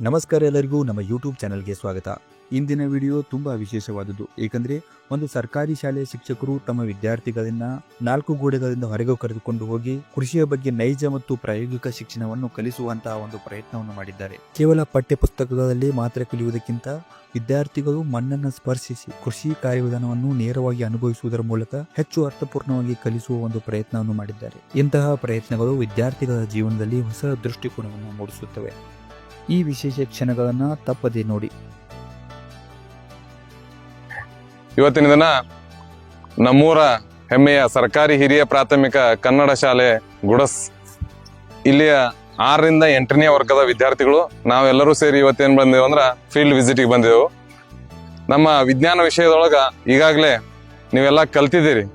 ನಮಸ್ಕಾರ ಎಲ್ಲರಿಗೂ ನಮ್ಮ ಯೂಟ್ಯೂಬ್ ಚಾನೆಲ್ಗೆ ಸ್ವಾಗತ. ಇಂದಿನ ವಿಡಿಯೋ ತುಂಬಾ ವಿಶೇಷವಾದದ್ದು. ಏಕೆಂದರೆ ಒಂದು ಸರ್ಕಾರಿ ಶಾಲೆಯ ಶಿಕ್ಷಕರು ತಮ್ಮ ವಿದ್ಯಾರ್ಥಿಗಳನ್ನ 4 ಗೋಡೆಗಳಿಂದ ಹೊರಗೆ ಕರೆದುಕೊಂಡು ಹೋಗಿ ಕೃಷಿಯ ಬಗ್ಗೆ ನೈಜ ಮತ್ತು ಪ್ರಾಯೋಗಿಕ ಶಿಕ್ಷಣವನ್ನು ಕಲಿಸುವಂತಹ ಒಂದು ಪ್ರಯತ್ನವನ್ನು ಮಾಡಿದ್ದಾರೆ. ಕೇವಲ ಪಠ್ಯ ಪುಸ್ತಕಗಳಲ್ಲಿ ಮಾತ್ರ ಕಲಿಯುವುದಕ್ಕಿಂತ ವಿದ್ಯಾರ್ಥಿಗಳು ಮಣ್ಣನ್ನು ಸ್ಪರ್ಶಿಸಿ ಕೃಷಿ ಕಾರ್ಯವಿಧಾನವನ್ನು ನೇರವಾಗಿ ಅನುಭವಿಸುವುದರ ಮೂಲಕ ಹೆಚ್ಚು ಅರ್ಥಪೂರ್ಣವಾಗಿ ಕಲಿಸುವ ಒಂದು ಪ್ರಯತ್ನವನ್ನು ಮಾಡಿದ್ದಾರೆ. ಇಂತಹ ಪ್ರಯತ್ನಗಳು ವಿದ್ಯಾರ್ಥಿಗಳ ಜೀವನದಲ್ಲಿ ಹೊಸ ದೃಷ್ಟಿಕೋನವನ್ನು ಮೂಡಿಸುತ್ತವೆ. ಈ ವಿಶೇಷ ಕ್ಷಣಗಳನ್ನ ತಪ್ಪದೆ ನೋಡಿ. ಇವತ್ತಿನ ದಿನ ನಮ್ಮೂರ ಹೆಮ್ಮೆಯ ಸರ್ಕಾರಿ ಹಿರಿಯ ಪ್ರಾಥಮಿಕ ಕನ್ನಡ ಶಾಲೆ ಗುಡಸ್ ಇಲ್ಲಿಯ 6ರಿಂದ 8ನೇ ವರ್ಗದ ವಿದ್ಯಾರ್ಥಿಗಳು ನಾವೆಲ್ಲರೂ ಸೇರಿ ಇವತ್ತೇನ್ ಬಂದೇವು ಅಂದ್ರ ಫೀಲ್ಡ್ ವಿಸಿಟಿಗೆ ಬಂದೆವು. ನಮ್ಮ ವಿಜ್ಞಾನ ವಿಷಯದೊಳಗ ಈಗಾಗಲೇ ನೀವೆಲ್ಲ ಕಲ್ತಿದ್ದೀರಿ.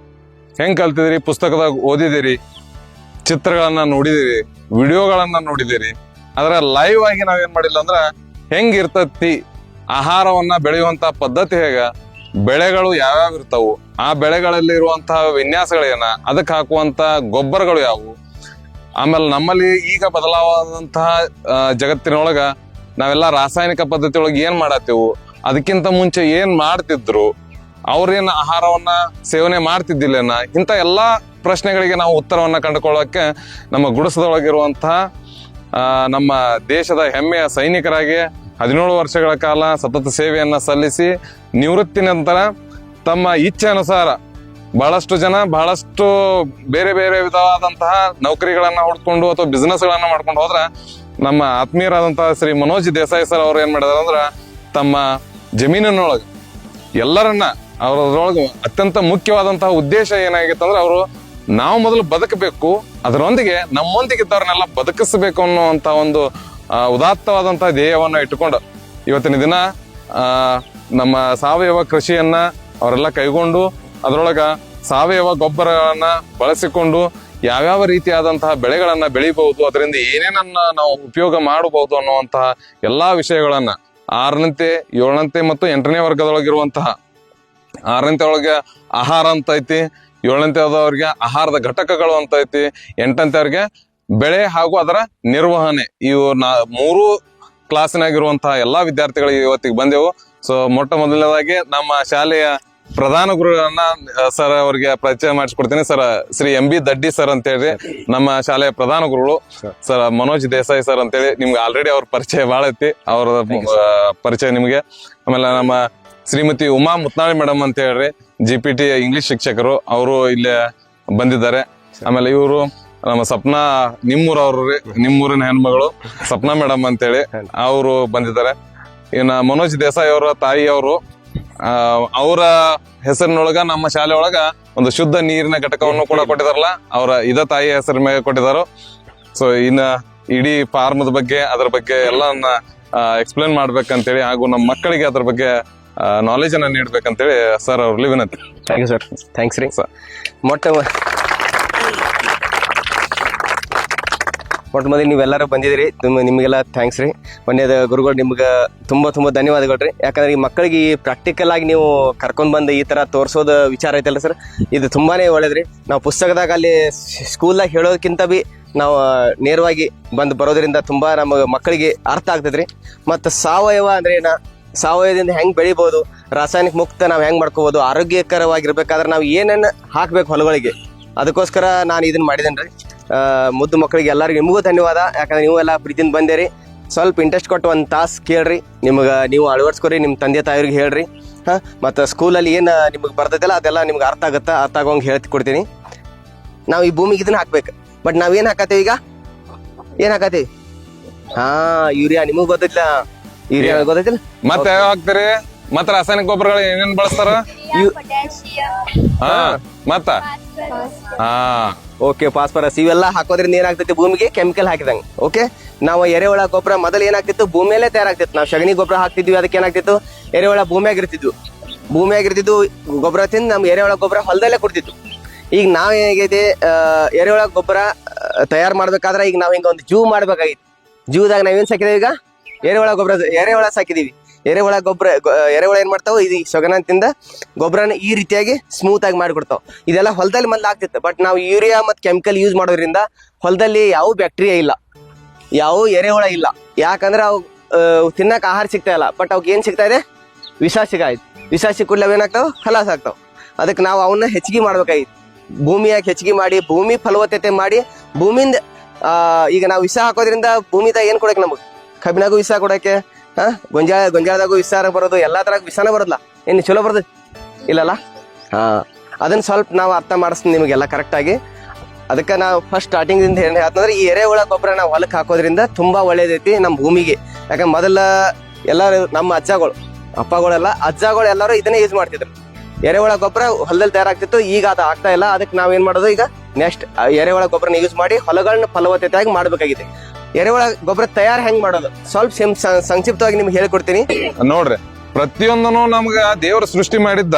ಹೆಂಗ್ ಕಲ್ತಿದ್ದೀರಿ? ಪುಸ್ತಕದಾಗ ಓದಿದಿರಿ, ಚಿತ್ರಗಳನ್ನ ನೋಡಿದಿರಿ, ವಿಡಿಯೋಗಳನ್ನ ನೋಡಿದಿರಿ. ಅದರ ಲೈವ್ ಆಗಿ ನಾವೇನ್ ಮಾಡಿಲ್ಲ ಅಂದ್ರ ಹೆಂಗಿರ್ತತಿ ಆಹಾರವನ್ನ ಬೆಳೆಯುವಂತ ಪದ್ಧತಿ ಹೇಗ, ಬೆಳೆಗಳು ಯಾವ್ಯಾವ ಇರ್ತಾವು, ಆ ಬೆಳೆಗಳಲ್ಲಿ ಇರುವಂತಹ ವಿನ್ಯಾಸಗಳೇನ, ಅದಕ್ಕೆ ಹಾಕುವಂತ ಗೊಬ್ಬರಗಳು ಯಾವುವು, ಆಮೇಲೆ ನಮ್ಮಲ್ಲಿ ಈಗ ಬದಲಾವಾದಂತಹ ಜಗತ್ತಿನೊಳಗ ನಾವೆಲ್ಲ ರಾಸಾಯನಿಕ ಪದ್ಧತಿ ಒಳಗೆ ಏನ್ ಮಾಡತ್ತೇವು, ಅದಕ್ಕಿಂತ ಮುಂಚೆ ಏನ್ ಮಾಡ್ತಿದ್ರು, ಅವ್ರೇನ್ ಆಹಾರವನ್ನ ಸೇವನೆ ಮಾಡ್ತಿದ್ದಿಲ್ಲೇನ, ಇಂಥ ಎಲ್ಲಾ ಪ್ರಶ್ನೆಗಳಿಗೆ ನಾವು ಉತ್ತರವನ್ನ ಕಂಡುಕೊಳ್ಳೋಕೆ ನಮ್ಮ ಗುಡಸದೊಳಗಿರುವಂತಹ ನಮ್ಮ ದೇಶದ ಹೆಮ್ಮೆಯ ಸೈನಿಕರಾಗಿ 17 ವರ್ಷಗಳ ಕಾಲ ಸತತ ಸೇವೆಯನ್ನ ಸಲ್ಲಿಸಿ ನಿವೃತ್ತಿ ನಂತರ ತಮ್ಮ ಇಚ್ಛೆ ಅನುಸಾರ ಬಹಳಷ್ಟು ಬೇರೆ ಬೇರೆ ವಿಧವಾದಂತಹ ನೌಕರಿಗಳನ್ನ ಹುಡ್ಕೊಂಡು ಅಥವಾ ಬಿಸ್ನೆಸ್ ಗಳನ್ನ ಮಾಡ್ಕೊಂಡು ಹೋದ್ರ ನಮ್ಮ ಆತ್ಮೀಯರಾದಂತಹ ಶ್ರೀ ಮನೋಜ್ ದೇಸಾಯಿ ಸರ್ ಅವ್ರು ಏನ್ ಮಾಡಿದಾರೆ ಅಂದ್ರ ತಮ್ಮ ಜಮೀನಿನೊಳಗ ಎಲ್ಲರನ್ನ ಅವರೊಳಗೆ ಅತ್ಯಂತ ಮುಖ್ಯವಾದಂತಹ ಉದ್ದೇಶ ಏನಾಗಿತ್ತು ಅಂದ್ರೆ ಅವರು ನಾವು ಮೊದಲು ಬದುಕಬೇಕು, ಅದರೊಂದಿಗೆ ನಮ್ಮೊಂದಿಗಿದ್ದವ್ರನ್ನೆಲ್ಲ ಬದುಕಿಸಬೇಕು ಅನ್ನುವಂತ ಒಂದು ಉದಾತ್ತವಾದಂತಹ ಧ್ಯೇಯವನ್ನ ಇಟ್ಟುಕೊಂಡು ಇವತ್ತಿನ ದಿನ ನಮ್ಮ ಸಾವಯವ ಕೃಷಿಯನ್ನ ಅವರೆಲ್ಲ ಕೈಗೊಂಡು ಅದರೊಳಗ ಸಾವಯವ ಗೊಬ್ಬರಗಳನ್ನ ಬಳಸಿಕೊಂಡು ಯಾವ್ಯಾವ ರೀತಿಯಾದಂತಹ ಬೆಳೆಗಳನ್ನ ಬೆಳಿಬಹುದು, ಅದರಿಂದ ಏನೇನನ್ನ ನಾವು ಉಪಯೋಗ ಮಾಡಬಹುದು ಅನ್ನುವಂತಹ ಎಲ್ಲಾ ವಿಷಯಗಳನ್ನ 6ನಂತೆ 7ನಂತೆ ಮತ್ತು 8ನೇ ವರ್ಗದೊಳಗಿರುವಂತಹ 6ನಂತೆ ಒಳಗೆ ಆಹಾರ ಅಂತ ಐತಿ, 7ನಂತೆ ಆದವ್ರಿಗೆ ಆಹಾರದ ಘಟಕಗಳು ಅಂತ ಐತಿ, 8ನಂತೆ ಅವ್ರಿಗೆ ಬೆಳೆ ಹಾಗೂ ಅದರ ನಿರ್ವಹಣೆ. ಇವು 3 ಕ್ಲಾಸಿನಾಗಿರುವಂತಹ ಎಲ್ಲಾ ವಿದ್ಯಾರ್ಥಿಗಳಿಗೆ ಇವತ್ತಿಗೆ ಬಂದೆವು. ಸೊ ಮೊಟ್ಟ ಮೊದಲನೇದಾಗಿ ನಮ್ಮ ಶಾಲೆಯ ಪ್ರಧಾನ ಗುರುಗಳನ್ನ ಸರ್ ಅವರಿಗೆ ಪರಿಚಯ ಮಾಡಿಸ್ಕೊಡ್ತೀನಿ. ಸರ್ ಶ್ರೀ MB ದಡ್ಡಿ ಸರ್ ಅಂತ ಹೇಳಿ ನಮ್ಮ ಶಾಲೆಯ ಪ್ರಧಾನ ಗುರುಗಳು. ಸರ್ ಮನೋಜ್ ದೇಸಾಯಿ ಸರ್ ಅಂತೇಳಿ ನಿಮ್ಗೆ ಆಲ್ರೆಡಿ ಅವ್ರ ಪರಿಚಯ ಭಾಳ ಐತಿ, ಅವ್ರ ಪರಿಚಯ ನಿಮ್ಗೆ. ಆಮೇಲೆ ನಮ್ಮ ಶ್ರೀಮತಿ ಉಮಾ ಮುತ್ನಾಳಿ ಮೇಡಮ್ ಅಂತ ಹೇಳ್ರಿ GPT ಇಂಗ್ಲಿಷ್ ಶಿಕ್ಷಕರು, ಅವರು ಇಲ್ಲೇ ಬಂದಿದ್ದಾರೆ. ಆಮೇಲೆ ಇವರು ನಮ್ಮ ಸಪ್ನಾ ನಿಮ್ಮೂರಿನ ಹೆಣ್ಮಗಳು ಸಪ್ನಾ ಮೇಡಮ್ ಅಂತೇಳಿ ಅವರು ಬಂದಿದ್ದಾರೆ. ಇನ್ನ ಮನೋಜ್ ದೇಸಾಯಿ ಅವರ ತಾಯಿ ಅವರು, ಅವರ ಹೆಸರಿನೊಳಗ ನಮ್ಮ ಶಾಲೆ ಒಳಗ ಒಂದು ಶುದ್ಧ ನೀರಿನ ಘಟಕವನ್ನು ಕೂಡ ಕೊಟ್ಟಿದಾರಲ್ಲ, ಅವರ ತಾಯಿಯ ಹೆಸರ ಮೇಲೆ ಕೊಟ್ಟಿದಾರು. ಸೊ ಇನ್ನ ಇಡೀ ಫಾರ್ಮದ ಬಗ್ಗೆ ಅದ್ರ ಬಗ್ಗೆ ಎಲ್ಲನ್ನ ಎಕ್ಸ್ಪ್ಲೇನ್ ಮಾಡ್ಬೇಕಂತೇಳಿ ಹಾಗೂ ನಮ್ಮ ಮಕ್ಕಳಿಗೆ ಅದ್ರ ಬಗ್ಗೆ ನಾಲೆಜ್ ಅನ್ನ ನೀಡ್ಬೇಕಂತೇಳಿ ಸರ್ ಅವ್ರಲ್ಲಿ ವಿನಂತಿ. Thank you sir. ಥ್ಯಾಂಕ್ಸ್ ರೀ ಸರ್. ಮೊಟ್ಟ ಮೊದಲು ನೀವೆಲ್ಲರೂ ಬಂದಿದ್ದೀರಿ, ನಿಮಗೆಲ್ಲ ಥ್ಯಾಂಕ್ಸ್ ರೀ. ಒಂದೇದ ಗುರುಗಳು ನಿಮ್ಗೆ ತುಂಬ ಧನ್ಯವಾದಗಳು ರೀ. ಯಾಕಂದ್ರೆ ಈ ಮಕ್ಕಳಿಗೆ ಪ್ರಾಕ್ಟಿಕಲ್ ಆಗಿ ನೀವು ಕರ್ಕೊಂಡು ಬಂದು ಈ ಥರ ತೋರಿಸೋದು ವಿಚಾರ ಐತಲ್ಲ ಸರ್, ಇದು ತುಂಬಾ ಒಳ್ಳೇದ್ರಿ. ನಾವು ಪುಸ್ತಕದಾಗ ಅಲ್ಲಿ ಸ್ಕೂಲ್ದಾಗ ಹೇಳೋದಕ್ಕಿಂತ ಬಿ ನಾವು ನೇರವಾಗಿ ಬಂದು ಬರೋದ್ರಿಂದ ತುಂಬ ನಮ್ಮ ಮಕ್ಕಳಿಗೆ ಅರ್ಥ ಆಗ್ತದ್ರಿ. ಮತ್ತು ಸಾವಯವ ಅಂದ್ರೆ ಏನ, ಸಾವಯವದಿಂದ ಹೆಂಗೆ ಬೆಳಿಬೋದು, ರಾಸಾಯನಿಕ ಮುಕ್ತ ನಾವು ಹೆಂಗೆ ಮಾಡ್ಕೋಬೋದು, ಆರೋಗ್ಯಕರವಾಗಿರ್ಬೇಕಾದ್ರೆ ನಾವು ಏನೇನು ಹಾಕ್ಬೇಕು ಹೊಲಗಳಿಗೆ, ಅದಕ್ಕೋಸ್ಕರ ನಾನು ಇದನ್ನ ಮಾಡಿದ್ದೇನೆ ರೀ. ಮುದ್ದು ಮಕ್ಕಳಿಗೆ ಎಲ್ಲರಿಗೂ ನಿಮಗೂ ಧನ್ಯವಾದ. ಯಾಕಂದ್ರೆ ನೀವು ಎಲ್ಲ ಪ್ರೀತಿಯಿಂದ ಬಂದೇರಿ. ಸ್ವಲ್ಪ ಇಂಟ್ರೆಸ್ಟ್ ಕೊಟ್ಟು 1 ತಾಸು ಕೇಳ್ರಿ, ನೀವು ಅಳವಡಿಸ್ಕೊರಿ, ನಿಮ್ಮ ತಂದೆ ತಾಯಿವ್ರಿಗೆ ಹೇಳ್ರಿ. ಮತ್ತು ಸ್ಕೂಲಲ್ಲಿ ಏನು ನಿಮಗೆ ಬರ್ತೈತಲ್ಲ ಅದೆಲ್ಲ ನಿಮ್ಗೆ ಅರ್ಥ ಆಗೋಂಗೆ ಹೇಳ್ತಿ ಕೊಡ್ತೀನಿ. ನಾವು ಈ ಭೂಮಿಗೆ ಇದನ್ನ ಹಾಕ್ಬೇಕು. ಬಟ್ ನಾವೇನು ಹಾಕತ್ತೀವಿ ಈಗ, ಏನು ಹಾಕತ್ತೀವಿ? ಯೂರಿಯಾ. ನಿಮಗೆ ಗೊತ್ತಿಲ್ಲ ಯೂರಿಯಾ ಗೊತ್ತೈತಿಲ್ಲ? ಮತ್ತೆ ಯಾವ ಹಾಕ್ತೀರಿ? ಮತ್ತೆ ರಾಸಾಯನಿಕ ಗೊಬ್ಬರಗಳು ಏನೇನ್ ಬಳಸ್ತಾರ? ಮತ್ತ ಓಕೆ, ಫಾಸ್ಫರಸ್ ಇವೆಲ್ಲ ಹಾಕೋದ್ರಿಂದ ಏನಾಗ್ತೈತಿ ಭೂಮಿಗೆ ಕೆಮಿಕಲ್ ಹಾಕಿದಂಗೆ. ಓಕೆ, ನಾವು ಎರೆಹುಳ ಗೊಬ್ಬರ ಮೊದಲು ಏನಾಗ್ತಿತ್ತು ಭೂಮಿಯಲ್ಲೇ ತಯಾರಾಗ್ತಿತ್ತು. ನಾವು ಸಗಣಿ ಗೊಬ್ಬರ ಹಾಕ್ತಿದ್ವಿ, ಅದಕ್ಕೆ ಏನಾಗ್ತಿತ್ತು ಎರೆಹುಳ ಭೂಮಿಯಾಗಿರ್ತಿದ್ವು ಗೊಬ್ಬರ ತಿಂದು ನಮ್ಗೆ ಎರೆಹುಳ ಗೊಬ್ಬರ ಹೊಲದಲ್ಲೇ ಕೊಡ್ತಿತ್ತು. ಈಗ ನಾವ್ ಹೇಗೈತಿ ಎರೆಹುಳ ಗೊಬ್ಬರ ತಯಾರು ಮಾಡ್ಬೇಕಾದ್ರೆ ಈಗ ನಾವ್ ಹಿಂಗ ಒಂದು ಜೂ ಮಾಡ್ಬೇಕಾಗಿತ್ತು. ಜೂದಾಗ ನಾವೇನ್ ಸಾಕಿದೇವಿ ಈಗ ಎರೆಹುಳ ಸಾಕಿದೀವಿ. ಎರೆಹುಳ ಏನ್ ಮಾಡ್ತಾವ, ಇದು ಸೊಗನಂತಿಂದ ಗೊಬ್ಬರನ ಈ ರೀತಿಯಾಗಿ ಸ್ಮೂತ್ ಆಗಿ ಮಾಡಿಕೊಡ್ತಾವ. ಇದೆಲ್ಲ ಹೊಲದಲ್ಲಿ ಮೊದಲು ಆಗ್ತಿತ್ತು. ಬಟ್ ನಾವು ಯೂರಿಯಾ ಮತ್ತು ಕೆಮಿಕಲ್ ಯೂಸ್ ಮಾಡೋದ್ರಿಂದ ಹೊಲದಲ್ಲಿ ಯಾವ ಬ್ಯಾಕ್ಟೀರಿಯಾ ಇಲ್ಲ, ಯಾವ ಎರೆಹುಳ ಇಲ್ಲ. ಯಾಕಂದ್ರೆ ಅವು ತಿನ್ನಕ್ ಆಹಾರ ಸಿಗ್ತಾ ಇಲ್ಲ, ಬಟ್ ಅವ್ಕೆ ಏನ್ ಸಿಗ್ತಾ ಇದೆ, ವಿಷ ಸಿಗಾಯ್ತು. ವಿಷ ಸಿಕ್ಕುಡ್ಲೆ ಏನಾಗ್ತಾವ, ಖಲಾಸ್ ಆಗ್ತಾವ. ಅದಕ್ಕೆ ನಾವು ಅವನ್ನ ಹೆಚ್ಚಿಗೆ ಮಾಡ್ಬೇಕಾಗಿತ್ತು. ಭೂಮಿಯಾಗ ಹೆಚ್ಚಿಗೆ ಮಾಡಿ, ಭೂಮಿ ಫಲವತ್ತತೆ ಮಾಡಿ, ಭೂಮಿಯಿಂದ ಈಗ ನಾವು ವಿಷ ಹಾಕೋದ್ರಿಂದ ಭೂಮಿದಾಗ ಏನ್ ಕೊಡಕ್ಕೆ ನಮಗೆ, ಕಬ್ಬಿನಾಗೂ ವಿಷ ಕೊಡಕ್ಕೆ, ಗೊಂಜಾಳದಾಗೂ ವಿಷ ಬರೋದು, ಎಲ್ಲಾ ತರಗ ವಿಷಾನ ಬರೋದಿಲ್ಲ. ಇನ್ನು ಚಲೋ ಬರೋದು ಇಲ್ಲಲ್ಲ. ಅದನ್ನ ಸ್ವಲ್ಪ ನಾವು ಅರ್ಥ ಮಾಡಿಸ್ತೀನಿ ನಿಮಗೆಲ್ಲ ಕರೆಕ್ಟಾಗಿ. ಅದಕ್ಕೆ ನಾವು ಫಸ್ಟ್ ಸ್ಟಾರ್ಟಿಂಗ್ ದಿಂದ ಏನ್ ಹೇಳ್ತಂದ್ರೆ, ಈ ಎರೆಹುಳ ಗೊಬ್ಬರ ನಾವು ಹೊಲಕ್ಕೆ ಹಾಕೋದ್ರಿಂದ ತುಂಬಾ ಒಳ್ಳೇದೈತಿ ನಮ್ಮ ಭೂಮಿಗೆ. ಯಾಕಂದ್ರೆ ಮೊದಲ ಎಲ್ಲಾರು ನಮ್ಮ ಅಪ್ಪಗಳೆಲ್ಲ ಅಜ್ಜಗಳು ಎಲ್ಲರೂ ಇದನ್ನೇ ಯೂಸ್ ಮಾಡ್ತಿದ್ರು. ಎರೆಹುಳ ಗೊಬ್ಬರ ಹೊಲದಲ್ಲಿ ತಯಾರಾಗ್ತಿತ್ತು, ಈಗ ಅದು ಆಗ್ತಾ ಇಲ್ಲ. ಅದಕ್ಕೆ ನಾವೇನ್ ಮಾಡೋದು, ಈಗ ನೆಕ್ಸ್ಟ್ ಎರೆಹುಳ ಗೊಬ್ಬರನ ಯೂಸ್ ಮಾಡಿ ಹೊಲಗಳನ್ನ ಫಲವತ್ತತೆಯಾಗಿ ಮಾಡ್ಬೇಕಾಗಿದೆ. ಎರೆಹುಳ ಗೊಬ್ಬರ ತಯಾರು ಹೆಂಗ್ ಮಾಡೋದು ಸ್ವಲ್ಪ ಸಂಕ್ಷಿಪ್ತವಾಗಿ ನಿಮ್ಗೆ ಹೇಳ್ಕೊಡ್ತೀನಿ ನೋಡ್ರಿ. ಪ್ರತಿಯೊಂದನು ನಮ್ಗ ದೇವ್ರ ಸೃಷ್ಟಿ ಮಾಡಿದ್ದ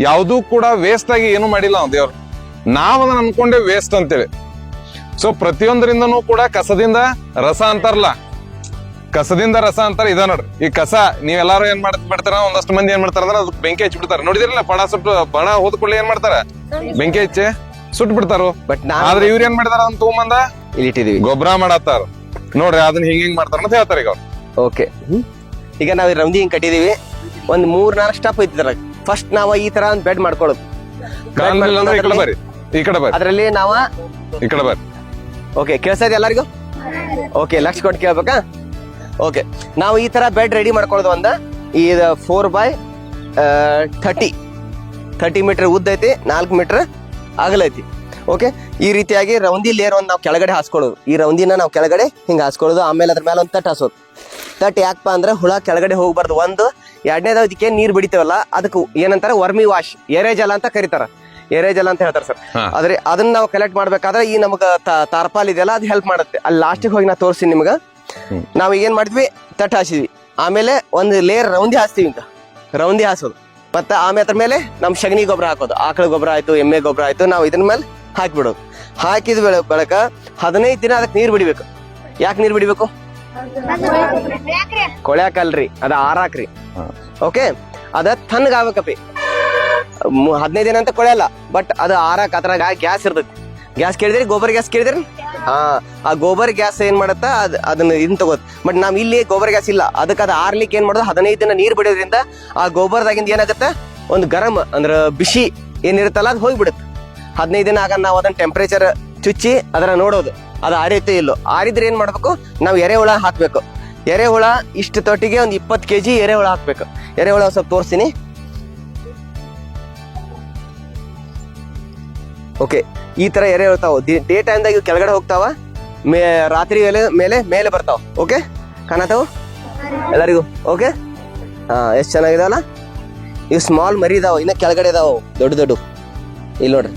ಯಾವ್ದು ಕೂಡ ವೇಸ್ಟ್ ಆಗಿ ಏನು ಮಾಡಿಲ್ಲ ನಾವು ದೇವ್ರು. ನಾವ್ ಅದನ್ನ ಅನ್ಕೊಂಡೆ ವೇಸ್ಟ್ ಅಂತೇಳಿ. ಸೊ ಪ್ರತಿಯೊಂದರಿಂದನೂ ಕೂಡ ಕಸದಿಂದ ರಸ ಅಂತಾರಲ್ಲ, ಕಸದಿಂದ ರಸ ಅಂತಾರ ಇದ ನೋಡ್ರಿ. ಈ ಕಸ ನೀವೆಲ್ಲಾರು ಏನ್ ಬಿಡ್ತಾರ, ಒಂದಷ್ಟು ಮಂದಿ ಏನ್ ಮಾಡ್ತಾರ ಅಂದ್ರೆ ಅದಕ್ಕೆ ಬೆಂಕಿ ಹಚ್ಚಿ ಬಿಡ್ತಾರ. ನೋಡಿದಿರಲ್ಲ, ಬಡ ಹೋದ ಕೂಡಲೇ ಏನ್ ಮಾಡ್ತಾರ, ಬೆಂಕಿ ಹಚ್ಚಿ ಸುಟ್ ಬಿಡ್ತಾರು. ಬಟ್ ಆದ್ರೆ ಇವ್ರ ಏನ್ ಮಾಡಿದಾರ ಅಂತ ತಗೊಂಬಂದ ಇಲ್ಲಿ ಇಟ್ಟಿದೀವಿ, ಗೊಬ್ಬರ ಮಾಡತ್ತಾರ ನೋಡ್ರಿ. ಅದನ್ನ ಹಿಂಗ್ ಮಾಡ್ತಾರ ಅಂತ ಹೇಳ್ತಾರ ಈಗ. ಓಕೆ, ಈಗ ನಾವ್ ರೌಂದಿ ಹಿಂಗ್ ಕಟ್ಟಿದೀವಿ. ಒಂದ್ 3-4 ಸ್ಟಾಪ್ ಐತಿದ್ರ. ಫಸ್ಟ್ ನಾವ್ ಈ ತರ ಒಂದ್ ಬೆಡ್ ಮಾಡ್ಕೊಳ್ಳೋದು. ಕಾಣಿಲ್ಲ ಅಂದ್ರೆ ಈ ಕಡೆ ಬರ್ರಿ, ಈ ಕಡೆ ಬರ್ರಿ, ಅದ್ರಲ್ಲಿ ನಾವ ಈ ಕಡೆ ಬರ್ರಿ. ಓಕೆ, ಕೇಳ್ಸಾ ಇದೆ ಎಲ್ಲರಿಗೂ? ಓಕೆ, ಲಕ್ಷ ಕೊಟ್ಟು ಕೇಳ್ಬೇಕಾ? ಓಕೆ, ನಾವು ಈ ತರ ಬೆಡ್ ರೆಡಿ ಮಾಡ್ಕೊಳ್ಳೋದು. ಒಂದ ಈ 4x30 ಮೀಟರ್ ಉದ್ದ ಐತಿ, 4 ಮೀಟರ್ ಅಗಲ ಐತಿ. ಓಕೆ, ಈ ರೀತಿಯಾಗಿ ರೌಂದಿ ಲೇಯರ್ ಒಂದು ನಾವು ಕೆಳಗಡೆ ಹಾಸ್ಕೊಳ್ಳೋದು. ಈ ರೌಂದಿನ ನಾವು ಕೆಳಗಡೆ ಹಿಂಗ ಹಾಸ್ಕೊಳ್ಳೋದು. ಆಮೇಲೆ ಅದ್ರ ಮೇಲೆ ಒಂದು ತಟ್ ಹಾಸೋದು. ತಟ್ ಯಾಕಪ್ಪ ಅಂದ್ರೆ ಹುಳ ಕೆಳಗಡೆ ಹೋಗ್ಬಾರ್ದು. ಒಂದು, ಎರಡನೇದು ಅದಕ್ಕೆ ನೀರ್ ಬಿಡಿತೇವಲ್ಲ, ಅದಕ್ಕೆ ಏನಂತಾರ ವರ್ಮಿ ವಾಶ್, ಎರೆಜಲ ಅಂತ ಕರೀತಾರ. ಎರೆಜಲ ಅಂತ ಹೇಳ್ತಾರೆ ಸರ್. ಆದ್ರೆ ಅದನ್ನ ನಾವು ಕಲೆಕ್ಟ್ ಮಾಡ್ಬೇಕಾದ್ರೆ ಈ ನಮಗ ತಾರ್ಪಾಲ್ ಇದೆಯಲ್ಲ, ಅದು ಹೆಲ್ಪ್ ಮಾಡುತ್ತೆ. ಅಲ್ಲಿ ಲಾಸ್ಟಿಗೆ ಹೋಗಿ ನಾ ತೋರಿಸ್ತೀನಿ ನಿಮ್ಗ. ನಾವ್ ಏನ್ ಮಾಡಿದ್ವಿ, ತಟ್ ಹಾಸಿದ್ವಿ, ಆಮೇಲೆ ಒಂದು ಲೇಯರ್ ರೌಂದಿ ಹಾಸ್ತೀವಿ. ಅಂತ ರೌಂದಿ ಹಾಸೋದು. ಮತ್ತೆ ಆಮೇಲೆ ಅದ್ರ ಮೇಲೆ ನಮ್ ಸಗಣಿ ಗೊಬ್ಬರ ಹಾಕೋದು. ಆಕಳ ಗೊಬ್ಬರ ಆಯ್ತು, ಎಮ್ಮೆ ಗೊಬ್ಬರ ಆಯ್ತು, ನಾವು ಇದನ್ನ ಮೇಲೆ ಹಾಕಿಬಿಡೋದು. ಹಾಕಿದ ಬಳಕ 15 ದಿನ ಅದಕ್ಕೆ ನೀರ್ ಬಿಡಿಬೇಕು. ಯಾಕೆ ನೀರ್ ಬಿಡಿಬೇಕು? ಕೊಳ್ಯಾಕಲ್ರಿ, ಅದ ಆರಾಕ್ರಿ. ಓಕೆ, ಅದ ತಣ್ಣಗಾಗ್ಬೇಕಪ್ಪಿ. 15 ದಿನ ಅಂತ ಕೊಳೆಯಲ್ಲ, ಬಟ್ ಅದು ಆರಾಕ್. ಅದ್ರಾಗ ಗ್ಯಾಸ್ ಇರ್ತೈತಿ. ಗ್ಯಾಸ್ ಕೇಳಿದ್ರಿ, ಗೋಬರ್ ಗ್ಯಾಸ್ ಕೇಳಿದ್ರಿ? ಆ ಗೋಬರ್ ಗ್ಯಾಸ್ ಏನ್ ಮಾಡತ್ತ, ಅದನ್ನ ಇದನ್ನ ತಗೋದ್. ಬಟ್ ನಾವ್ ಇಲ್ಲಿ ಗೋಬರ್ ಗ್ಯಾಸ್ ಇಲ್ಲ. ಅದಕ್ಕೆ ಅದು ಆರ್ಲಿಕ್ಕೆ ಏನ್ ಮಾಡೋದು, 15 ದಿನ ನೀರ್ ಬಿಡೋದ್ರಿಂದ ಆ ಗೋಬರ್ದಾಗಿಂದ ಏನಾಗತ್ತ, ಒಂದು ಗರಂ ಅಂದ್ರ ಬಿಸಿ ಏನಿರುತ್ತಲ್ಲ, ಅದು ಹೋಗ್ಬಿಡುತ್ತೆ. 15 ದಿನ ಆಗ ನಾವು ಅದನ್ನ ಟೆಂಪರೇಚರ್ ಚುಚ್ಚಿ ಅದರ ನೋಡೋದು, ಅದು ಆರಿತೋ ಇಲ್ಲೋ. ಆರಿದ್ರೆ ಏನ್ ಮಾಡ್ಬೇಕು, ನಾವು ಎರೆಹುಳ ಹಾಕ್ಬೇಕು. ಎರೆಹುಳ ಇಷ್ಟು ತೊಟ್ಟಿಗೆ ಒಂದು 20 kg ಎರೆಹುಳ ಹಾಕ್ಬೇಕು. ಎರೆಹುಳ ಸ್ವಲ್ಪ ತೋರಿಸ್ತೀನಿ. ಓಕೆ, ಈ ತರ ಎರೆ ಇರ್ತಾವ. ಡೇ ಟೈಮ್ದಾಗ ಕೆಳಗಡೆ ಹೋಗ್ತಾವ, ರಾತ್ರಿ ಮೇಲೆ ಬರ್ತಾವ. ಓಕೆ, ಕಾಣತಾವ ಎಲ್ಲರಿಗೂ? ಓಕೆ, ಎಷ್ಟು ಚೆನ್ನಾಗಿದಾವಲ್ಲ. ಇವು ಸ್ಮಾಲ್ ಮರಿ ಇದಾವ, ಇನ್ನ ಕೆಳಗಡೆ ಇದಾವ ದೊಡ್ಡ. ಇಲ್ಲಿ ನೋಡ್ರಿ,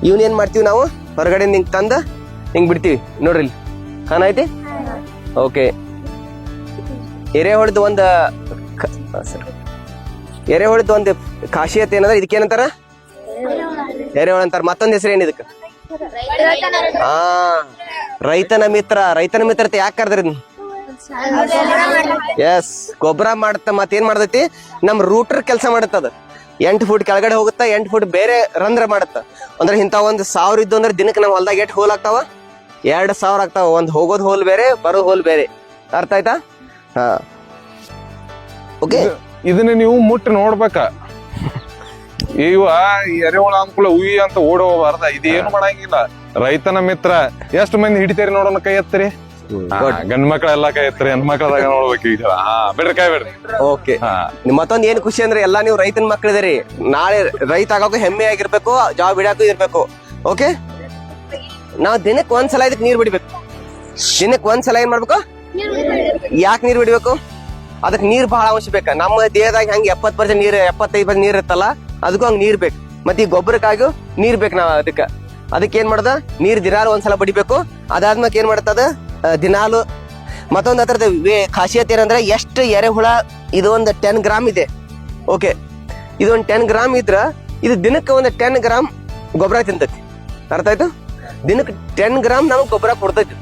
ಇವನ್ ಏನ್ ಮಾಡ್ತೀವಿ ನಾವು, ಹೊರಗಡೆ ಹಿಂಗ್ ತಂದ ಹಿಂಗ್ ಬಿಡ್ತೀವಿ. ನೋಡ್ರಿ ಇಲ್ಲಿ ಕಾಣೈತಿ? ಓಕೆ, ಎರೆಹುಳದ ಒಂದು ಖಾಸಿಯತೆ ಏನಂದ್ರೆ, ಇದಕ್ಕೇನಂತಾರ, ಎರೆಹುಳ ಅಂತಾರ. ಮತ್ತೊಂದ್ ಹೆಸರು ಏನ್ ಇದಕ್ಕೆ? ರೈತನ ಮಿತ್ರ. ರೈತನ ಮಿತ್ರತೆ ಯಾಕೆ ಕರೆದ್ರಿ? ಎಸ್, ಗೊಬ್ಬರ ಮಾಡತ್ತ. ಮತ್ತೇನ್ ಮಾಡ್ತೈತಿ, ನಮ್ ರೂಟರ್ ಕೆಲಸ ಮಾಡತ್ತದ. 8 ಫುಟ್ ಕೆಳಗಡೆ ಹೋಗುತ್ತಾ, 8 ಫುಟ್ ಬೇರೆ ರಂಧ್ರ ಮಾಡುತ್ತ. ಅಂದ್ರೆ ಇಂಥ 1,000 ಇದ್ದು ಅಂದ್ರೆ ದಿನಕ್ಕೆ ನಾವು ಹೊಲ್ದಾಗ 8 ಹೋಲ್ ಆಗ್ತಾವ, 2,000 ಆಗ್ತಾವ. ಒಂದ್ ಹೋಗೋದ್ ಹೋಲ್ ಬೇರೆ, ಬರೋ ಹೋಲ್ ಬೇರೆ. ಅರ್ಥ ಆಯ್ತಾ? ಓಕೆ, ಇದನ್ನ ನೀವು ಮುಟ್ಟಿ ನೋಡ್ಬೇಕ. ಇವ ಎರೆಹುಳ ಅಂದ್ಕೂಲ ಉಯಿ ಅಂತ ಓಡ ಹೋಗ್ಬಾರ್ದ. ಇದೇನು ಮಾಡಂಗಿಲ್ಲ. ರೈತನ ಮಿತ್ರ. ಎಷ್ಟು ಮಂದಿ ಹಿಡಿತೀರಿ ನೋಡೋಣ, ಕೈ ಎತ್ತರಿ. ಗಂಡ್ ಮಕ್ಳೆಲ್ಲಾ ಕೈ ಎತ್ತರಿ, ಹೆಣ್ಮಕ್ಳದಾಗ ನೋಡ್ಬೇಕು. ಈಗ ಬಿಡ್ರಿ, ಕೈ ಬಿಡ್ರಿ. ಓಕೆ, ಮತ್ತೊಂದ್ ಏನ್ ಖುಷಿ ಅಂದ್ರೆ, ಎಲ್ಲಾ ನೀವು ರೈತನ ಮಕ್ಳಿದಿರಿ. ನಾಳೆ ರೈತ ಆಗೋಕು ಹೆಮ್ಮೆ ಆಗಿರ್ಬೇಕು, ಜಾಬ್ ಹಿಡಿಯಾಕು ಇರ್ಬೇಕು. ಓಕೆ, ನಾವ್ ದಿನಕ್ಕೆ ಒಂದ್ಸಲ ಇದಕ್ಕೆ ನೀರ್ ಬಿಡ್ಬೇಕು. ದಿನಕ್ಕೆ ಒಂದ್ಸಲ ಏನ್ ಮಾಡ್ಬೇಕು? ಯಾಕೆ ನೀರ್ ಬಿಡ್ಬೇಕು? ಅದಕ್ಕೆ ನೀರ್ ಬಹಳ ಅವಶ್ಯಕ. ನಮ್ಮ ದೇಹದಾಗ ಹೆಂಗ್ 70% ನೀರ್, 75% ನೀರ್ ಇರ್ತಲ್ಲ, ಅದಕ್ಕೂ ಹಂಗ್ ನೀರ್ ಬೇಕು. ಮತ್ತೆ ಈ ಗೊಬ್ಬರಕ್ಕಾಗಿ ನೀರ್ ಬೇಕು. ನಾವ್ ಅದಕ್ಕೆ ಏನ್ ಮಾಡ್ದ, ನೀರ್ ದಿನಾಲು ಒಂದ್ಸಲ ಬಡಿಬೇಕು. ಅದಾದ್ಮೇಲೆ ಏನ್ ಮಾಡ್ತದ, ದಿನಾಲು. ಮತ್ತೊಂದ್ ಅದ್ರದ ಖಾಸಿಯತ್ ಏನಂದ್ರೆ, ಎಷ್ಟು ಎರೆಹುಳ, ಇದು ಒಂದು 10 ಗ್ರಾಮ್ ಇದೆ. ಓಕೆ, ಇದೊಂದು 10 ಗ್ರಾಮ್ ಇದ್ರ ಇದು ದಿನಕ್ಕೆ ಒಂದು 10 ಗ್ರಾಮ್ ಗೊಬ್ಬರ ತಿಂತೈತಿ. ಅರ್ಥ ಆಯ್ತು? ದಿನಕ್ಕೆ 10 ಗ್ರಾಮ್ ನಮಗ್ ಗೊಬ್ಬರ ಕೊಡ್ತೈತಿ.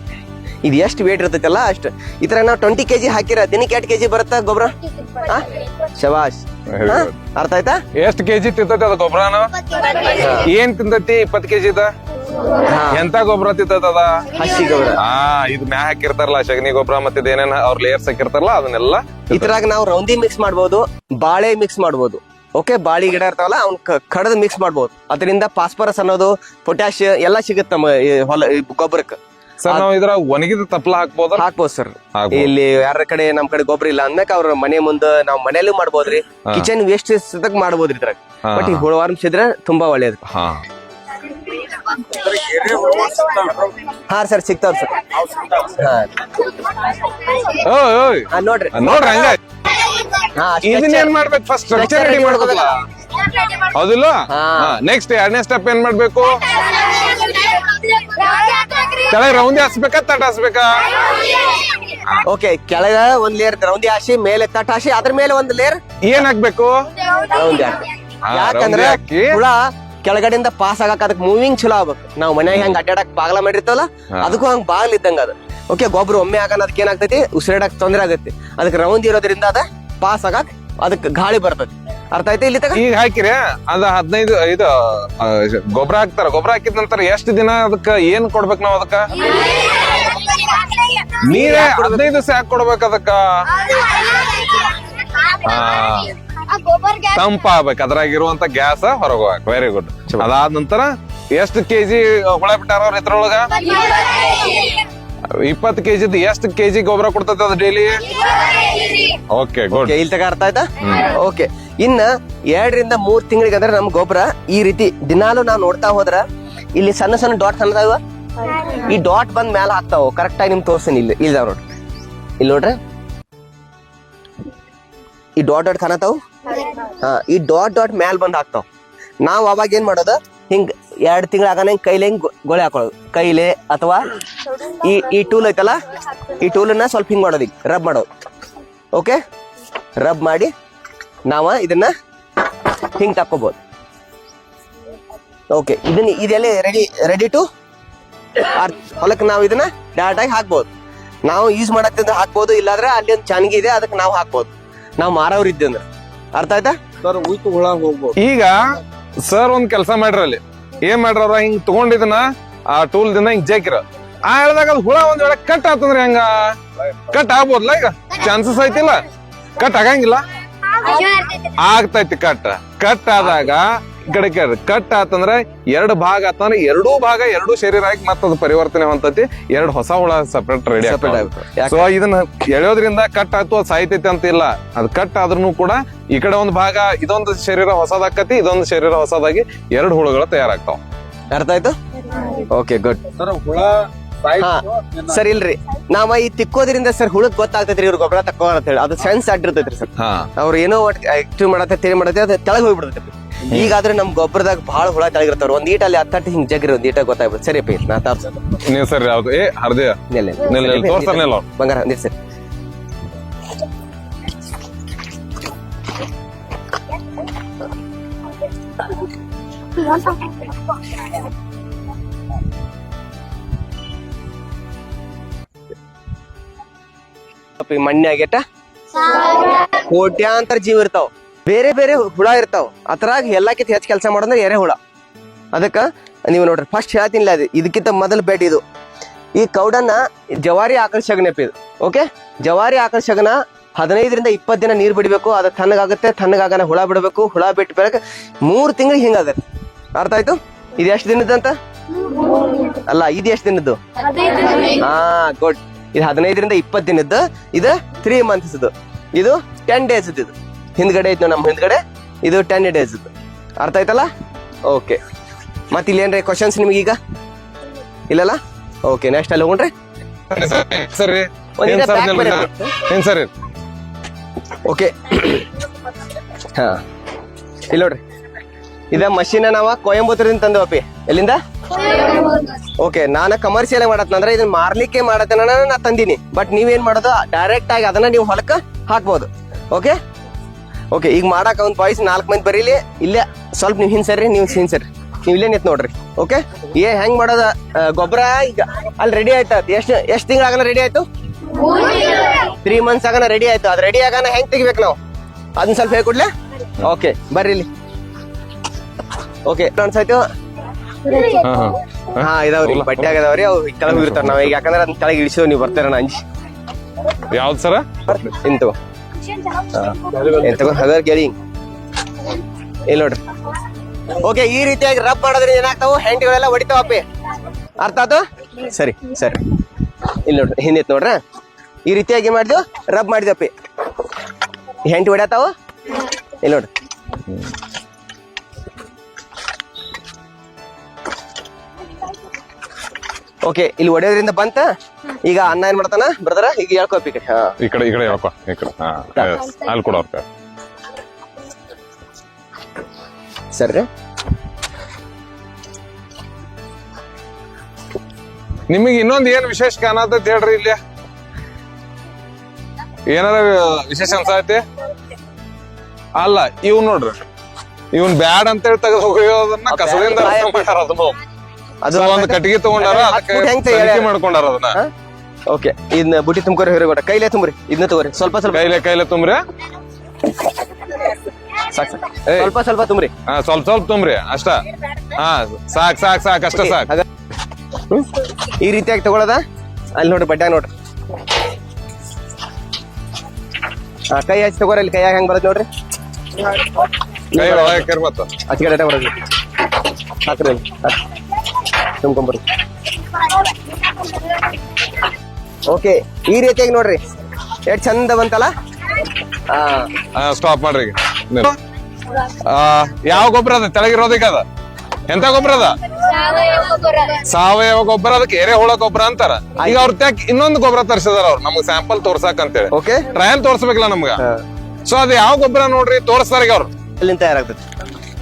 ಇದು ಎಷ್ಟು ವೇಟ್ ಇರ್ತೈತಲ್ಲ ಅಷ್ಟು. ಈ ತರ ನಾವು 20 kg ಹಾಕಿರ ದಿನಕ್ಕೆ 8 kg ಬರುತ್ತಾ ಗೊಬ್ಬರ? ಶಬಾಷ್. ಅರ್ಥ ಆಯ್ತಾ? ಎಷ್ಟು ಕೆಜಿ ತಿಂತೈತಿ ಅದ ಗೊಬ್ಬರನ? ಏನ್ ತಿಂತೈತಿ 20 kg? ಎಂತ ಗೊಬ್ಬರ ತಿತ್ತದ ಹಸಿ ಗೊಬ್ಬರ. ಇದು ಮ್ಯಾ ಹಾಕಿರ್ತಾರಲ್ಲ ಸಗಣಿ ಗೊಬ್ಬರ ಮತ್ತೆ ಏನೇನ್ ಅವ್ರ ಲೇಯರ್ಸ್ ಹಾಕಿರ್ತಾರಲ್ಲ ಅದನ್ನೆಲ್ಲ ಇದ್ರಾಗ ನಾವು ರೌಂದಿ ಮಿಕ್ಸ್ ಮಾಡ್ಬೋದು, ಬಾಳೆ ಮಿಕ್ಸ್ ಮಾಡ್ಬೋದು. ಓಕೆ, ಬಾಳಿ ಗಿಡ ಇರ್ತಾವಲ್ಲ ಅವ್ನ ಕಡದ್ ಮಿಕ್ಸ್ ಮಾಡ್ಬೋದು. ಅದರಿಂದ ಫಾಸ್ಫರಸ್ ಅನ್ನೋದು, ಪೊಟ್ಯಾಶ್ ಎಲ್ಲ ಸಿಗುತ್ತೆ ನಮ್ಮ ಹೊಲ ಗೊಬ್ಬರಕ್ಕೆ. ಸರ್ ನಾವು ಇದ್ರ ಒಣಗಿದ ತಪ್ಪಲ ಹಾಕ್ಬೋದ? ಹಾಕ್ಬೋದು ಸರ್. ಇಲ್ಲಿ ಯಾರ ಕಡೆ ನಮ್ ಕಡೆ ಗೊಬ್ಬರ ಇಲ್ಲ ಅಂದ್ಮೇಕ ಅವ್ರ ಮನೆ ಮುಂದೆ ನಾವ್ ಮನೇಲೂ ಮಾಡ್ಬೋದ್ರಿ, ಕಿಚನ್ ವೇಸ್ಟ್ ಮಾಡ್ಬೋದ್ರಿ ಇದ್ರಾಗ. ಬಟ್ ಈ ಹುಳವಾರ್ಮ್ಸ್ ಇದ್ರೆ ತುಂಬಾ ಒಳ್ಳೇದು. ಹಾ ಸರ್, ಸಿಗ್ತಾವ್ ಸರ್. ನೋಡ್ರಿ ನೋಡ್ರಿ ಹಂಗ ಹಾ, ಇದನ್ನೇನ್ ಮಾಡ್ಬೇಕು? ಫಸ್ಟ್ ಸ್ಟ್ರಕ್ಚರ್ ರೆಡಿ ಮಾಡ್ಕೋಬೇಕಲ್ಲ, ಹೌದಿಲ್ಲ? ನೆಕ್ಸ್ಟ್ ಎರಡನೇ ಸ್ಟೆಪ್ ಏನ್ ಮಾಡ್ಬೇಕು? ಕೆಳಗೆ ರೌಂದಿ ಹಾಸ್ಬೇಕಾ ತಟ ಹಾಸ್ಬೇಕಾ? ಓಕೆ, ಕೆಳಗ ಒಂದ್ ಲೇಯರ್ ರೌಂದಿ ಹಾಸಿ, ಮೇಲೆ ತಟ್ ಹಾಸಿ, ಅದ್ರ ಮೇಲೆ ಒಂದ್ ಲೇಯರ್ ಏನ್ ಹಾಕ್ಬೇಕು? ರೌಂದಿ ಹಾಕಿ. ಯಾಕಂದ್ರೆ ಹುಳ ಕೆಳಗಡೆಯಿಂದ ಪಾಸ್ ಆಗಕ್ ಅದಕ್ಕೆ ಮೂವಿಂಗ್ ಚಲೋ ಆಗ್ಬೇಕು. ನಾವು ಮನ್ಯಾಗ ಹೆಂಗ್ ಅಡ್ಡಾಡಕ್ ಬಾಗ್ಲ ಮಾಡಿರ್ತವಲ್ಲ, ಅದಕ್ಕೂ ಹಂಗ್ ಬಾಗ್ಲ ಇದ್ದಂಗ ಅದು. ಓಕೆ, ಗೊಬ್ಬರ ಒಮ್ಮೆ ಆಗೋಣ ಅದಕ್ಕೆ ಏನಾಗ್ತೈತಿ, ಉಸಿರಾಡಕ್ ತೊಂದ್ರೆ ಆಗತ್ತೆ. ಅದಕ್ಕೆ ರೌಂದಿ ಇರೋದ್ರಿಂದ ಅದ ಪಾಸ್ ಆಗಕ್ ಅದಕ್ಕೆ ಗಾಳಿ ಬರ್ತೈತಿ. ಅರ್ಥ ಆಯ್ತಾ? ಇಲ್ಲಿ ತಗ ಈಗ ಹಾಕಿರಿ ಅದ 15 ಇದು ಗೊಬ್ಬರ ಹಾಕ್ತಾರ. ಗೊಬ್ಬರ ಹಾಕಿದ ನಂತರ ಎಷ್ಟು ದಿನ ಅದಕ್ಕ ಏನ್ ಕೊಡ್ಬೇಕು ನಾವು? ಅದಕ್ಕ ನೀರೇ 15 ದಿವಸ ಯಾಕೆ ಕೊಡ್ಬೇಕು ಅದಕ್ಕ? ತಂಪ ಆಗ್ಬೇಕು, ಅದ್ರಾಗಿರುವಂತ ಗ್ಯಾಸ್ ಹೊರಗೆ ಹೋಗಕ್. Very good. ಅದಾದ ನಂತರ ಎಷ್ಟು ಕೆಜಿ ಹುಳ ಬಿಟ್ಟಾರ ಅವ್ರ ಇದ್ರೊಳಗ? 20 ಕೆಜಿ. ಎಷ್ಟು ಕೆಜಿ ಗೊಬ್ಬರ ಕೊಡ್ತೈತೆ ಅದು ಡೈಲಿ? Okay, good. ಇಲ್ಲಿ ತಗ ಅರ್ಥ ಆಯ್ತಾ? ಓಕೆ, ಇನ್ನ 2 ರಿಂದ 3 ತಿಂಗಳಿಗೆ ಅಂದ್ರೆ ನಮ್ ಗೊಬ್ಬರ ಈ ರೀತಿ ದಿನಾಲು ನಾವು ನೋಡ್ತಾ ಹೋದ್ರ ಇಲ್ಲಿ ಸಣ್ಣ ಸಣ್ಣ ಡಾಟ್ ಕಾಣ್ತಾವ. ಈ ಡಾಟ್ ಬಂದ್ ಮ್ಯಾಲ ಹಾಕ್ತಾವ. ಕರೆಕ್ಟ್ ಆಗಿ ನಿಮ್ ತೋರ್ಸ್ತೀನಿ. ಇಲ್ಲಿ ನೋಡ್ರಿ, ಇಲ್ಲಿ ನೋಡ್ರಿ, ಈ ಡಾಟ್ ಡಾಟ್ ಕಾಣತಾವ್. ಈ ಡಾಟ್ ಡಾಟ್ ಮ್ಯಾಲ ಬಂದ್ ಹಾಕ್ತಾವ್. ನಾವ್ ಅವಾಗ ಏನ್ ಮಾಡೋದು, ಹಿಂಗ್ 2 ತಿಂಗಳ ಆಗಾನ ಹಿಂಗ್ ಕೈಲಿ ಹಿಂಗ್ ಗೊಳೆ ಹಾಕೊಳ್ಳೋದು. ಕೈಲೆ ಅಥವಾ ಈ ಟೂಲ್ ಐತಲ್ಲ, ಈ ಟೂಲನ್ನ ಸ್ವಲ್ಪ ಹಿಂಗ್ ಮಾಡೋದು, ಈಗ ರಬ್ ಮಾಡೋದು. ಓಕೆ, ರಬ್ ಮಾಡಿ ನಾವ ಇದನ್ನ ಹಿಂಗ್ ತಕ್ಕೋಬಹುದು. ಓಕೆ, ಇದೆಲ್ಲ ರೆಡಿ ಟು ಹೊಲಕ್ಕೆ ನಾವು ಇದನ್ನ ಡೈರೆಕ್ಟ್ ಆಗಿ ಹಾಕ್ಬೋದು. ನಾವು ಯೂಸ್ ಮಾಡತ್ತಿದ್ರೆ ಹಾಕ್ಬೋದು, ಇಲ್ಲಾಂದ್ರೆ ಅಲ್ಲಿ ಒಂದು ಚಾನ್ಗಿ ಇದೆ ಅದಕ್ಕೆ ನಾವು ಹಾಕ್ಬೋದು. ನಾವು ಮಾರವ್ರ ಇದ್ದೆ ಅಂದ್ರೆ. ಅರ್ಥ ಆಯ್ತಾ ಸರ್? ಉಯ್ತು ಹುಳ ಹೋಗ್ಬೋದು. ಈಗ ಸರ್ ಒಂದ್ ಕೆಲಸ ಮಾಡ್ರಲ್ಲಿ, ಏನ್ ಮಾಡ್ರವ್ರ, ಹಿಂಗ್ ತಗೊಂಡಿದನ ಆ ಟೂಲ್ ದಿಂದ ಹಿಂಗ್ ಜೇಕಿರ ಹೇಳ್ದಾಗ ಅದು ಹುಳ ಒಂದ್ ವೇಳೆ ಕಟ್ ಆತಂದ್ರೆ ಹೆಂಗ? ಕಟ್ ಆಗ್ಬೋದಲ್ಲ? ಈಗ ಚಾನ್ಸಸ್ ಐತಿಲ್ಲ? ಕಟ್ ಆಗಂಗಿಲ್ಲ? ಆಗ್ತೈತಿ. ಕಟ್ ಆದಾಗ ಕಡೆ ಕಟ್ ಆತಂದ್ರೆ 2 ಭಾಗ ಆತಂದ್ರೆ ಎರಡೂ ಶರೀರ ಆಗಿ ಮತ್ತದು ಪರಿವರ್ತನೆ ಹೊಂತೈತಿ. 2 ಹೊಸ ಹುಳ ಸಪರೇಟ್ ರೆಡಿ ಆಗ್ತದೆ. ಸೊ ಇದನ್ನ ಎಳೆಯೋದ್ರಿಂದ ಕಟ್ ಆಯ್ತು ಅದು ಸಾಯ್ತೈತಿ ಅಂತ ಇಲ್ಲ. ಅದು ಕಟ್ ಆದ್ರೂ ಕೂಡ ಈ ಕಡೆ ಒಂದು ಭಾಗ, ಇದೊಂದು ಶರೀರ ಹೊಸದಾಕತಿ, ಇದೊಂದು ಶರೀರ ಹೊಸದಾಗಿ 2 ಹುಳುಗಳು ತಯಾರಾಗ್ತಾವ. ಅರ್ಥ ಆಯ್ತು? Okay, good. ಸರ್ ಹುಳ ಸರ್ ಇಲ್ರಿ, ನಾವ ಈ ತಿಕ್ಕೋದ್ರಿಂದ ಸರ್ ಹುಳಕ್ ಗೊತ್ತಾಗ್ತೈತ್ರಿ ಇವ್ರ ಗೊಬ್ಬರ ತಕ್ಕೋ ಅಂತ ಹೇಳಿ. ಅದು ಸೆನ್ಸ್ ಆಗಿರ್ತೈತ್ರಿ ಸರ್. ಅವ್ರು ಏನೋ ಆಕ್ಟಿವ್ ಮಾಡತ್ತೆ, ತಿಳಿ ಮಾಡತ್ತೆ, ಅದು ತೆಳಗ್ ಹೋಗ್ಬಿಡ್ತೈತಿ. ಈಗಾದ್ರೆ ನಮ್ ಗೊಬ್ಬರದಾಗ ಬಹಳ ಹುಳ ತೆಳಗಿರ್ತಾವ್ರ. ಒಂದ್ ಈಟಲ್ಲಿ 10 ಹಿಂಗ್ ಜಗ್ರಿ ಒಂದ್ ಈಟ ಗೊತ್ತಾಗ್ಬೋದು. ಸರಿ ಪಿ ನಾ ತಾಪ್ಸ ನೀವು ಸರ್ ಯಾವ್ದು ಹರ್ದೇ ತೋರ್ಸರ್ನಿಲ್ಲ ಬಂಗಾರ ಅಂದಿರ್ ಸರ್. ಮಣ್ಣಾಗೆಟ ಕೋಟ್ಯಾಂತರ ಜೀವ ಇರ್ತಾವ, ಬೇರೆ ಬೇರೆ ಹುಳ ಇರ್ತಾವ. ಅದ್ರಾಗ ಎಲ್ಲಕ್ಕಿಂತ ಹೆಚ್ಚು ಕೆಲಸ ಮಾಡೋದ್ರೆ ಎರೆ ಹುಳ. ಅದಕ್ಕ ನೀವು ನೋಡ್ರಿ, ಫಸ್ಟ್ ಹೇಳ್ತೀನಿ ಅದು, ಇದಕ್ಕಿಂತ ಮೊದಲ ಬೆಡ್ ಇದು. ಈ ಕೌಡನ್ನ ಜವಾರಿ ಆಕರ್ಷಕನ ಇದು. ಓಕೆ, ಜವಾರಿ ಆಕರ್ಷಕನ 15 ರಿಂದ 20 ದಿನ ನೀರ್ ಬಿಡ್ಬೇಕು. ಅದು ತಣ್ಣಗಾಗುತ್ತೆ. ತಣ್ಣಗಾಗನ ಹುಳ ಬಿಡ್ಬೇಕು. ಹುಳ ಬಿಟ್ಟು ಬೆಳಕ 3 ತಿಂಗಳಿಗೆ ಹಿಂಗಾಗತ್ತೆ. ಅರ್ಥ ಆಯ್ತು? ಇದು ಎಷ್ಟು ದಿನದಂತ ಅಲ್ಲ, ಇದು ಎಷ್ಟು ದಿನದ್ದು? ಗುಡ್. ಇದು 15 ರಿಂದ 20 ದಿನದ್ದು. ಇದು 3 ಮಂತ್ಸ್. ಇದು 10 ಡೇಸ್. ಇದು ಹಿಂದ್ಗಡೆ ಐತಿ ನಮ್ಮ ಹಿಂದ್ಗಡೆ, ಇದು 10 ಡೇಸ್. ಅರ್ಥ ಆಯ್ತಲ್ಲ? ಓಕೆ, ಮತ್ತೆ ಇಲ್ಲಿ ಏನ್ರಿ ಕ್ವಶನ್ಸ್ ನಿಮ್ಗೆ ಈಗ ಇಲ್ಲಲ್ಲ? ಓಕೆ, ನೆಕ್ಸ್ಟ್ ಅಲ್ಲಿ ಹೋಗ್ರಿ. ಸರಿ ಸರಿ. ಓಕೆ, ಹಾ, ಇಲ್ಲಿ ನೋಡ್ರಿ, ಇದ ಮಷೀನ್ ನಾವ ಕೊಯಂಬತ್ತೂರಿಂದ ತಂದವಪ್ಪಿ. ಎಲ್ಲಿಂದ? ಓಕೆ, ನಾನು ಕಮರ್ಷಿಯಲ್ ಮಾಡತ್ತಂದ್ರೆ ಇದನ್ನ ಮಾರ್ಲಿಕ್ಕೆ ಮಾಡತ್ತನ ನಾ ತಂದೀನಿ. ಬಟ್ ನೀವೇನ್ ಮಾಡೋದು, ಡೈರೆಕ್ಟ್ ಆಗಿ ಅದನ್ನ ನೀವು ಹೊಲಕ್ಕ ಹಾಕ್ಬೋದು. ಓಕೆ ಓಕೆ, ಈಗ ಮಾಡಾಕ ಒಂದ್ ಬಾಯ್ಸ್ 4 ಮಂದಿ ಬರೀಲಿ. ಇಲ್ಲೇ ಸ್ವಲ್ಪ ನೀವು ಹಿಂಸರ್ರಿ, ನೀವು ಹಿಂಸರ್ರಿ, ನೀವು ಇಲ್ಲೇ ನಿಂತ್ ನೋಡ್ರಿ. ಓಕೆ, ಹೆಂಗ್ ಮಾಡೋದ ಗೊಬ್ಬರ ಈಗ ಅಲ್ಲಿ ರೆಡಿ ಆಯ್ತು. ಎಷ್ಟ್ ತಿಂಗಳ ಆಗನ ರೆಡಿ ಆಯ್ತು? 3 ಮಂತ್ಸ್ ಆಗನ ರೆಡಿ ಆಯ್ತು. ಅದ್ ರೆಡಿ ಆಗಾನ ಹೆಂಗ್ ತೆಗಿಬೇಕು ನಾವು ಅದನ್ನ ಸ್ವಲ್ಪ ಹೇಳ್ಕೊಡ್ಲೆ? ಓಕೆ, ಬರ್ರಿ ಇಲ್ಲಿ. ಓಕೆ, ಅನ್ಸಾಯ್ತು. ಹಾ ಹಾ ಹಾ ಇದಾವ್ರಿ ಬಟ್ಟೆ ಆಗದಾವ್ರಿ ಅವು ಕೆಳಗೆ ಹೋಗಿರ್ತಾರ ನಾವ್ ಈಗ ಯಾಕಂದ್ರೆ ಅದನ್ನ ಕೆಳಗೆ ಇಳಿಸೋ ನೀವು ಬರ್ತಾರ ಅಂಜಿ ಯಾವ್ದು ಸರ ಇಂತು ಹಗರ್ ಗೆಳಿ ಇಲ್ಲಿ ನೋಡ್ರಿ ಓಕೆ ಈ ರೀತಿಯಾಗಿ ರಬ್ ಮಾಡೋದ್ರಿಂದ ಏನಾಗ್ತಾವ ಹೆಂಟಿಗಳೆಲ್ಲ ಹೊಡಿತಾವಪ್ಪಿ ಅರ್ಥ ಆಯ್ತು ಸರಿ ಸರಿ ಇಲ್ಲಿ ನೋಡ್ರಿ ಹಿಂದೆ ನೋಡ್ರ ಈ ರೀತಿಯಾಗಿ ಮಾಡಿದ್ವು ರಬ್ ಮಾಡಿದಪ್ಪಿ ಹೆಂಟಿ ಹೊಡ್ಯಾತಾವ ಇಲ್ಲಿ ನೋಡ್ರಿ ಓಕೆ ಇಲ್ಲಿ ಹೊಡೆಯೋದ್ರಿಂದ ಬಂತ ಈಗ ಅನ್ನ ಏನ್ ಮಾಡ್ತಾನ ಬ್ರದರ ಈಗ ಹೇಳ್ಕೊಪ್ಪಿ ಈ ಕಡೆ ಹಾ ಈ ಕಡೆ ಹೇಳ್ಕೊ ಈ ಕಡೆ ಹಾ ಅಲ್ಲಿ ಕೊಡ ಅವ್ರ ಸರಿ ನಿಮಗೆ ಇನ್ನೊಂದ್ ಏನ್ ವಿಶೇಷ ಕಾಣತೈತಿ ಹೇಳ್ರಿ ಇಲ್ಲಿ ಏನಾರ ವಿಶೇಷ ಅನ್ಸೈತಿ ಅಲ್ಲ ಇವ್ ನೋಡ್ರಿ ಇವನ್ ಬ್ಯಾಡ್ ಅಂತೇಳಿ ತೆಗೆದು ಹೋಗೋದನ್ನ ಕಸದಿಂದ ರಸ ಮಾಡ್ಯಾರ ಅದನ್ನು ಅದು ಒಂದ್ ಕಟ್ಟಿಗೆ ತಗೊಂಡಾರ ಅದಕ್ಕೆ ಹೆಂಗ್ ತನಿಖೆ ಮಾಡ್ಕೊಂಡಾರ ಅದನ್ನ ಓಕೆ ಇದನ್ನ ಬುಟ್ಟಿ ತುಂಬ್ಕೊರಿ ಹಿರಿಗೋಟ ಕೈಲೇ ತುಂಬ್ರಿ ಇದನ್ನ ತಗೋರಿ ಸ್ವಲ್ಪ ಸ್ವಲ್ಪ ಕೈಲೆ ತುಂಬ್ರಿ ಸಾಕ್ ಸಾಕ್ ಸ್ವಲ್ಪ ಸ್ವಲ್ಪ ತುಂಬ್ರಿ ಹಾ ಸ್ವಲ್ಪ ತುಂಬ್ರಿ ಅಷ್ಟ ಹಾ ಸಾಕ್ ಅಷ್ಟ ಸಾಕ್ ಈ ರೀತಿಯಾಗಿ ತಗೊಳದ ಅಲ್ಲಿ ನೋಡ್ರಿ ಬಡ್ಡ್ಯಾಗ ನೋಡ್ರಿ ಹಾ ಕೈ ಹಚ್ಚಿ ತಗೋರಿ ಅಲ್ಲಿ ಕೈಯಾಗ ಹೆಂಗ್ ಬರತ್ ನೋಡ್ರಿ ಕೈ ಒಳಗೆ ಮತ್ತ ಹಚ್ಚಿಗಡೆ ಬರೋದು ಹಾಕ್ರಿ ಅಲ್ಲಿ ತುಂಬ್ಕೊಂಬರ್ರಿ ಓಕೆ ಈ ರೀತಿಯಾಗಿ ನೋಡ್ರಿ ಎಷ್ಟ್ ಚಂದ ಬಂತಲ್ಲ ಹಾ ಸ್ಟಾಪ್ ಮಾಡ್ರಿ ಈಗ ಯಾವ ಗೊಬ್ಬರ ಅದ ತೆಳಗಿರೋದಕ್ಕೆ ಅದ ಎಂತ ಗೊಬ್ಬರ ಅದ ಸಾವಯವ ಗೊಬ್ಬರ ಅದಕ್ಕೆ ಎರೆಹುಳ ಗೊಬ್ಬರ ಅಂತಾರ ಈಗ ಅವ್ರ ತ್ಯಾಕ್ ಇನ್ನೊಂದು ಗೊಬ್ಬರ ತರ್ಸಿದಾರ ಅವ್ರು ನಮ್ಗೆ ಸ್ಯಾಂಪಲ್ ತೋರ್ಸಾಕ್ ಅಂತೇಳಿ ಓಕೆ ಟ್ರಯಲ್ ತೋರ್ಸ್ಬೇಕಲ್ಲ ನಮ್ಗ ಸೊ ಅದ್ ಯಾವ ಗೊಬ್ಬರ ನೋಡ್ರಿ ತೋರಿಸ್ತಾರ ಈಗ ಅವ್ರು ಅಲ್ಲಿಂದ ತಯಾರಾಗ್ತದೆ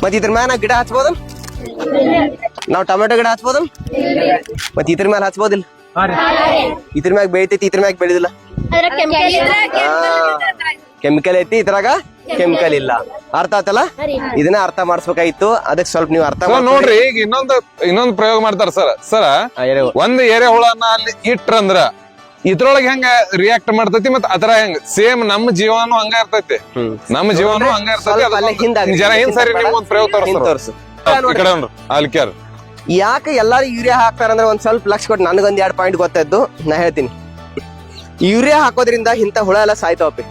ಮತ್ ಇದ್ರ ಮ್ಯಾಲ ಗಿಡ ಹಚ್ಬೋದಲ್ ನಾವ್ ಟೊಮೆಟೊ ಗಿಡ ಹಚ್ಬೋದಲ್ ಮತ್ ಇದ್ರ ಮ್ಯಾಲ ಹಚ್ಬೋದಿಲ್ಲ ಇದ್ರ ಮ್ಯಾಗ ಬೆಳಿತೈತಿ ಇದ್ರ ಮ್ಯಾಗ ಬೆಳಿದಿಲ್ಲ ಕೆಮಿಕಲ್ ಐತಿ ಇದ್ರಾಗ ಕೆಮಿಕಲ್ ಇಲ್ಲ ಅರ್ಥ ಆತಲ್ಲ ಇದನ್ನ ಅರ್ಥ ಮಾಡಿಸ್ಬೇಕಾಗಿತ್ತು ಅದಕ್ಕೆ ಸ್ವಲ್ಪ ನೀವು ಅರ್ಥ ನೋಡ್ರಿ ಈಗ ಇನ್ನೊಂದ್ ಪ್ರಯೋಗ ಮಾಡ್ತಾರ ಸರ ಒಂದ್ ಎರೆಹುಳನ ಅಲ್ಲಿ ಇಟ್ರಂದ್ರ ಇದ್ರೊಳಗೆ ಹೆಂಗ ರಿಯಾಕ್ಟ್ ಮಾಡ್ತೈತಿ ಮತ್ ಅದ್ರ ಹೆಂಗ ಸೇಮ್ ನಮ್ಮ ಜೀವನು ಹಂಗ ಇರ್ತೈತಿ ನಮ್ಮ ಜೀವನು ಹಂಗ ಇರ್ತೈತಿ ಜರ ಹಿಂದ್ ಸರಿ ನಿಮ್ಗೆ ಒಂದ್ ಪ್ರಯೋಗ ತೋರಿಸ್ತಾರ ಈ ಕಡೆ ನೋಡ್ರಿ ಅಲ್ಲಿ ಕ್ಯಾರ ಯಾಕೆ ಎಲ್ಲಾರು ಯೂರಿಯಾ ಹಾಕ್ತಾರಂದ್ರೆ ಒಂದ್ ಸ್ವಲ್ಪ ಲಕ್ಷ ಕೊಟ್ಟು ನನಗೊಂದ್ 2 ಪಾಯಿಂಟ್ ಗೊತ್ತಾಯ್ತು ನಾ ಹೇಳ್ತೀನಿ ಯೂರಿಯಾ ಹಾಕೋದ್ರಿಂದ ಇಂತ ಹುಳ ಎಲ್ಲ ಸಾಯ್ತಾವಪ್ಪಿ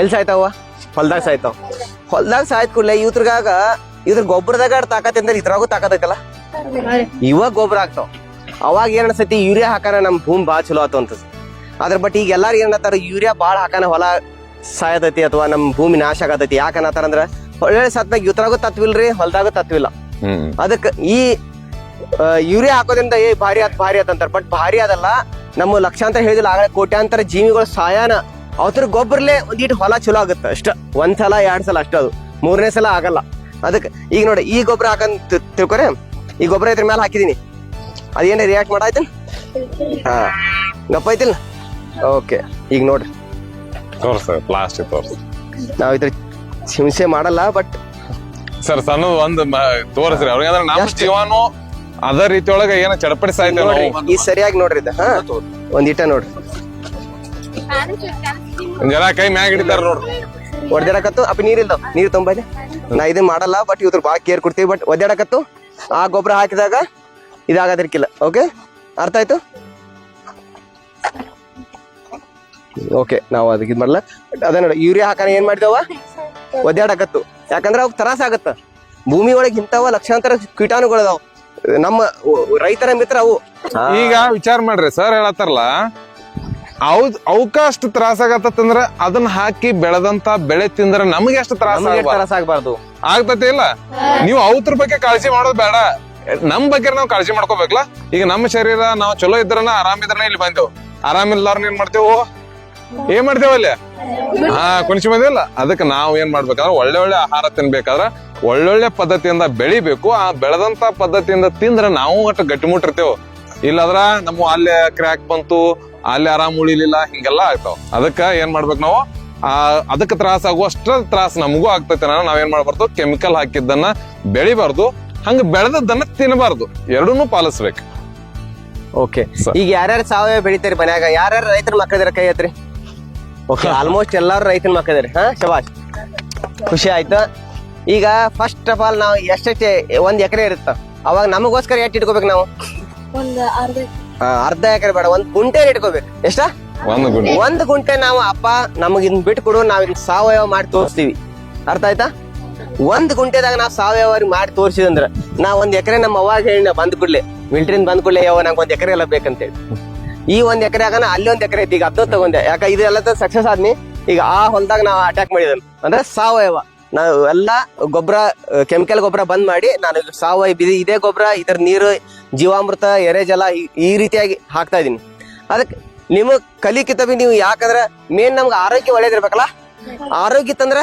ಎಲ್ಲಿ ಸಾಯ್ತಾವ ಹೊಲ್ದಾಗ ಸಾಯ್ತಾವ ಹೊಲ್ದಾಗ ಸಾಯ್ತ ಕೂಡಲೇ ಇದ್ರ ಗೊಬ್ಬರದಾಗ ತಾಕತ್ ಅಂದ್ರೆ ಇದ್ರಾಗೂ ತಾಕತ್ತೈತಲ್ಲ ಇವಾಗ ಗೊಬ್ಬರ ಆಗ್ತಾವ ಅವಾಗ ಏನ್ ಅನ್ಸತಿ ಯೂರಿಯಾ ಹಾಕಾನ ನಮ್ ಭೂಮಿ ಬಾಳ ಚಲೋ ಆತು ಅಂತ ಅದ್ರ ಬಟ್ ಈಗ ಎಲ್ಲಾರು ಏನ್ ಅನ್ನತಾರ ಯೂರಿಯಾ ಬಾಳ ಹಾಕಾನ ಹೊಲ ಸಾಯತೈತಿ ಅಥವಾ ನಮ್ ಭೂಮಿ ನಾಶ ಆಗತೈತಿ ಯಾಕೆ ಅನ್ನತಾರ ಒಳ್ಳೆ ಸತ್ನಾಗ ಇದ್ರಾಗೂ ತತ್ವಿಲ್ರಿ ಹೊಲ್ದಾಗೂ ತತ್ವಿಲ್ಲ ಅದಕ್ಕೆ ಈ ಯೂರಿಯಾ ಹಾಕೋದ್ರಿಂದ ಭಾರಿ ಆತ್ ಅಂತಾರ ಬಟ್ ಭಾರಿ ಅದಲ್ಲ ನಮ್ಮ ಲಕ್ಷಾಂತರ ಹೇಳಿದಿಲ್ಲ ಆಗಲೇ ಕೋಟ್ಯಾಂತರ ಜೀವಿಗಳು ಸಾಯಾನ ಅವ್ರ ಗೊಬ್ಬರಲ್ಲೇ ಒಂದಿಟ್ಟು ಹೊಲ ಚಲೋ ಆಗುತ್ತೆ ಅಷ್ಟ 1 ಸಲ 2 ಸಲ ಅಷ್ಟ ಅದು 3ನೇ ಸಲ ಆಗಲ್ಲ ಅದಕ್ಕೆ ಈಗ ನೋಡಿ ಈ ಗೊಬ್ಬರ ಹಾಕಂತ ತಿಳ್ಕೊರೆ ಈ ಗೊಬ್ಬರ ಇದ್ರ ಮೇಲೆ ಹಾಕಿದೀನಿ ಅದೇನ ರಿಯಾಕ್ಟ್ ಮಾಡಾಯ್ತಲ್ ಹಾ ಗಪ್ಪ ಐತಿಲ್ಲ ಓಕೆ ಈಗ ನೋಡ್ರಿ ಪ್ಲಾಸ್ಟಿಕ್ ನಾವ್ ಇದ್ರ ಹಿಂಸೆ ಮಾಡಲ್ಲ ಬಟ್ ಸರ್ ಸಣ್ಣ ಒಂದ್ ತೋರಿಸ್ರಿ ಅವ್ರಿಗೆ ಅಂದ್ರೆ ನಮ್ಮ ಜೀವನು ಅದ ರೀತಿ ಒಳಗ ಏನ ಚಡಪಡಿ ಸಾಯ್ತೇವೆ ನಾವು ಈ ಸರಿಯಾಗಿ ನೋಡ್ರಿ ಇದ ಹಾ ಒಂದ್ ಇಟ್ಟ ನೋಡ್ರಿ ಜನ ಕೈ ಮ್ಯಾಗ ಹಿಡಿತಾರ ನೋಡ್ರಿ ಒಡ್ದಾಡಕತ್ತು ಅಪ್ಪ ನೀರ್ ತುಂಬಾ ನಾ ಇದನ್ ಮಾಡಲ್ಲ ಬಟ್ ಇವ್ರ ಬಾಳ ಕೇರ್ ಕೊಡ್ತೀವಿ ಬಟ್ ಒದ್ದಾಡಕತ್ತು ಆ ಗೊಬ್ಬರ ಹಾಕಿದಾಗ ಇದಾಗದಿರ್ಕಿಲ್ಲ ಓಕೆ ಅರ್ಥ ಆಯ್ತು ಓಕೆ ನಾವು ಅದಕ್ಕೆ ಇದ್ ಮಾಡಲ್ಲ ಅದ ನೋಡಿ ಯೂರಿಯಾ ಹಾಕಾನ ಏನ್ ಮಾಡಿದವ ಒದ್ದಾಡಕತ್ತು ಯಾಕಂದ್ರ ಅವ್ ತ್ರಾಸ ಆಗತ್ತ ಭೂಮಿ ಒಳಗೆ ಇಂಥವ ಲಕ್ಷಾಂತರ ಕೀಟಾಣುಗಳದಾವ್ ನಮ್ಮ ರೈತರ ಮಿತ್ರ ಅವು ಈಗ ವಿಚಾರ ಮಾಡ್ರಿ ಸರ್ ಹೇಳತ್ತಾರಲ್ಲ ಅವಕ್ಕ ಅಷ್ಟು ತ್ರಾಸ ಆಗತ್ತಂದ್ರ ಅದನ್ನ ಹಾಕಿ ಬೆಳೆದಂತ ಬೆಳೆ ತಿಂದ್ರ ನಮ್ಗೆ ಎಷ್ಟು ತ್ರಾಸ ಆಗ್ಬಾರ್ದು ಆಗ್ತತಿ ಇಲ್ಲ ನೀವು ಅವ್ರ ಬಗ್ಗೆ ಕಾಳಜಿ ಮಾಡೋದು ಬೇಡ ನಮ್ ಬಗ್ಗೆ ನಾವು ಕಾಳಜಿ ಮಾಡ್ಕೋಬೇಕಲ್ಲ ಈಗ ನಮ್ಮ ಶರೀರ ನಾವು ಚಲೋ ಇದ್ರನ ಆರಾಮಿದ್ರನ ಇಲ್ಲಿ ಬಂದೇವ್ ಆರಾಮಿಲ್ಲಾರ್ನ ಏನ್ ಮಾಡ್ತೇವ ಅಲ್ಲಿ ಕುಣಿಸಿ ಬಂದಿಲ್ಲ ಅದಕ್ಕೆ ನಾವ್ ಏನ್ ಮಾಡ್ಬೇಕಾದ್ರೆ ಒಳ್ಳೆ ಆಹಾರ ತಿನ್ಬೇಕಾದ್ರ ಒಳ್ಳೊಳ್ಳೆ ಪದ್ಧತಿಯಿಂದ ಬೆಳಿಬೇಕು ಆ ಬೆಳೆದಂತ ಪದ್ಧತಿಯಿಂದ ತಿಂದ್ರ ನಾವು ಒಟ್ಟು ಗಟ್ಟಿಮುಟ್ಟಿರ್ತೇವ್ ಇಲ್ಲದ್ರ ನಮ್ಮ ಅಲ್ಲೇ ಕ್ರ್ಯಾಕ್ ಬಂತು ಅಲ್ಲಿ ಆರಾಮ್ ಉಳಿಲಿಲ್ಲ ಹಿಂಗೆಲ್ಲಾ ಆಗ್ತಾವ ಅದಕ್ಕ ಏನ್ ಮಾಡ್ಬೇಕು ನಾವು ಅದಕ್ಕೆ ತ್ರಾಸ ಆಗುವಷ್ಟ ತ್ರಾಸ ನಮಗೂ ಆಗ್ತೈತೆ ನಾವೇನ್ ಮಾಡ್ಬಾರ್ದು ಕೆಮಿಕಲ್ ಹಾಕಿದ್ದನ್ನ ಬೆಳಿಬಾರ್ದು ಹಂಗ ಬೆಳೆದದ್ದನ್ನ ತಿನ್ನಬಾರ್ದು ಎರಡನ್ನೂ ಪಾಲಿಸ್ಬೇಕು ಓಕೆ ಈಗ ಯಾರ್ಯಾರು ಸಾವಯವ ಬೆಳಿತಾರಿ ಮನ್ಯಾಗ ಯಾರ್ಯಾರು ರೈತರ ಮಕ್ಕಳಿದಾರ ಕೈ ಹತ್ರಿ ಓಕೆ ಆಲ್ಮೋಸ್ಟ್ ಎಲ್ಲಾರು ರೈತರ ಮಕ್ಕಳಿದಾರೆ ಹಾ ಶಬಾಷ್ ಖುಷಿ ಆಯ್ತು ಈಗ ಫಸ್ಟ್ ಆಫ್ ಆಲ್ ನಾವು ಎಷ್ಟೆಷ್ಟೇ 1 ಎಕರೆ ಇರುತ್ತ ಅವಾಗ ನಮಗೋಸ್ಕರ ಎಷ್ಟು ಇಟ್ಕೋಬೇಕು ನಾವು? ಒಂದ್ ಅರ್ಧ ಎಕರೆ ಬೇಡ, 1 ಗುಂಟೆ ಇಟ್ಕೋಬೇಕು. ಎಷ್ಟ? 1 ಗುಂಟೆ. 1 ಗುಂಟೆ ನಾವು ಅಪ್ಪ ನಮಗ್ ಇನ್ ಬಿಟ್ಟು ಕೊಡು, ನಾವ್ ಇನ್ ಸಾವಯವ ಮಾಡಿ ತೋರಿಸ್ತೀವಿ. ಅರ್ಥ ಆಯ್ತಾ? 1 ಗುಂಟೆದಾಗ ನಾವ್ ಸಾವಯವ ಮಾಡಿ ತೋರಿಸಿದಂದ್ರ ನಾವ್ 1 ಎಕರೆ ನಮ್ಮ ಅವಾಗ ಹೇಳಿ ಬಂದ್ ಕೂಡ್ಲೆ ಮಿಲ್ಟ್ರಿನ್ ಬಂದ್ ಕೂಡ್ಲೆ ಯಾವ ನಂಗೆ 1 ಎಕರೆ ಎಲ್ಲ ಬೇಕಂತೇಳಿ ಈ 1 ಎಕರೆ ಆಗ ಅಲ್ಲಿ 1 ಎಕರೆ ಐತಿ. ಈಗ 10 ತಗೊಂಡೆ, ಯಾಕ ಇದೆಲ್ಲ ಸಕ್ಸಸ್ ಆದ್ನಿ. ಈಗ ಆ ಹೊಲದಾಗ ನಾವ್ ಅಟ್ಯಾಕ್ ಮಾಡಿದನ್ ಅಂದ್ರೆ ಸಾವಯವ. ನಾವು ಎಲ್ಲ ಗೊಬ್ಬರ ಕೆಮಿಕಲ್ ಗೊಬ್ಬರ ಬಂದ್ ಮಾಡಿ ನಾನು ಸಾವಯವ ಇದೇ ಗೊಬ್ಬರ, ಇದರ ನೀರು, ಜೀವಾಮೃತ, ಎರೆಜಲ ಈ ರೀತಿಯಾಗಿ ಹಾಕ್ತಾ ಇದೀನಿ. ಅದಕ್ಕೆ ನಿಮಗ್ ಕಲಿಕಿತ ಬಿ ನೀವು, ಯಾಕಂದ್ರ ಮೇನ್ ನಮ್ಗೆ ಆರೋಗ್ಯ ಒಳ್ಳೇದಿರ್ಬೇಕಲ್ಲ. ಆರೋಗ್ಯ ಇತ್ತಂದ್ರ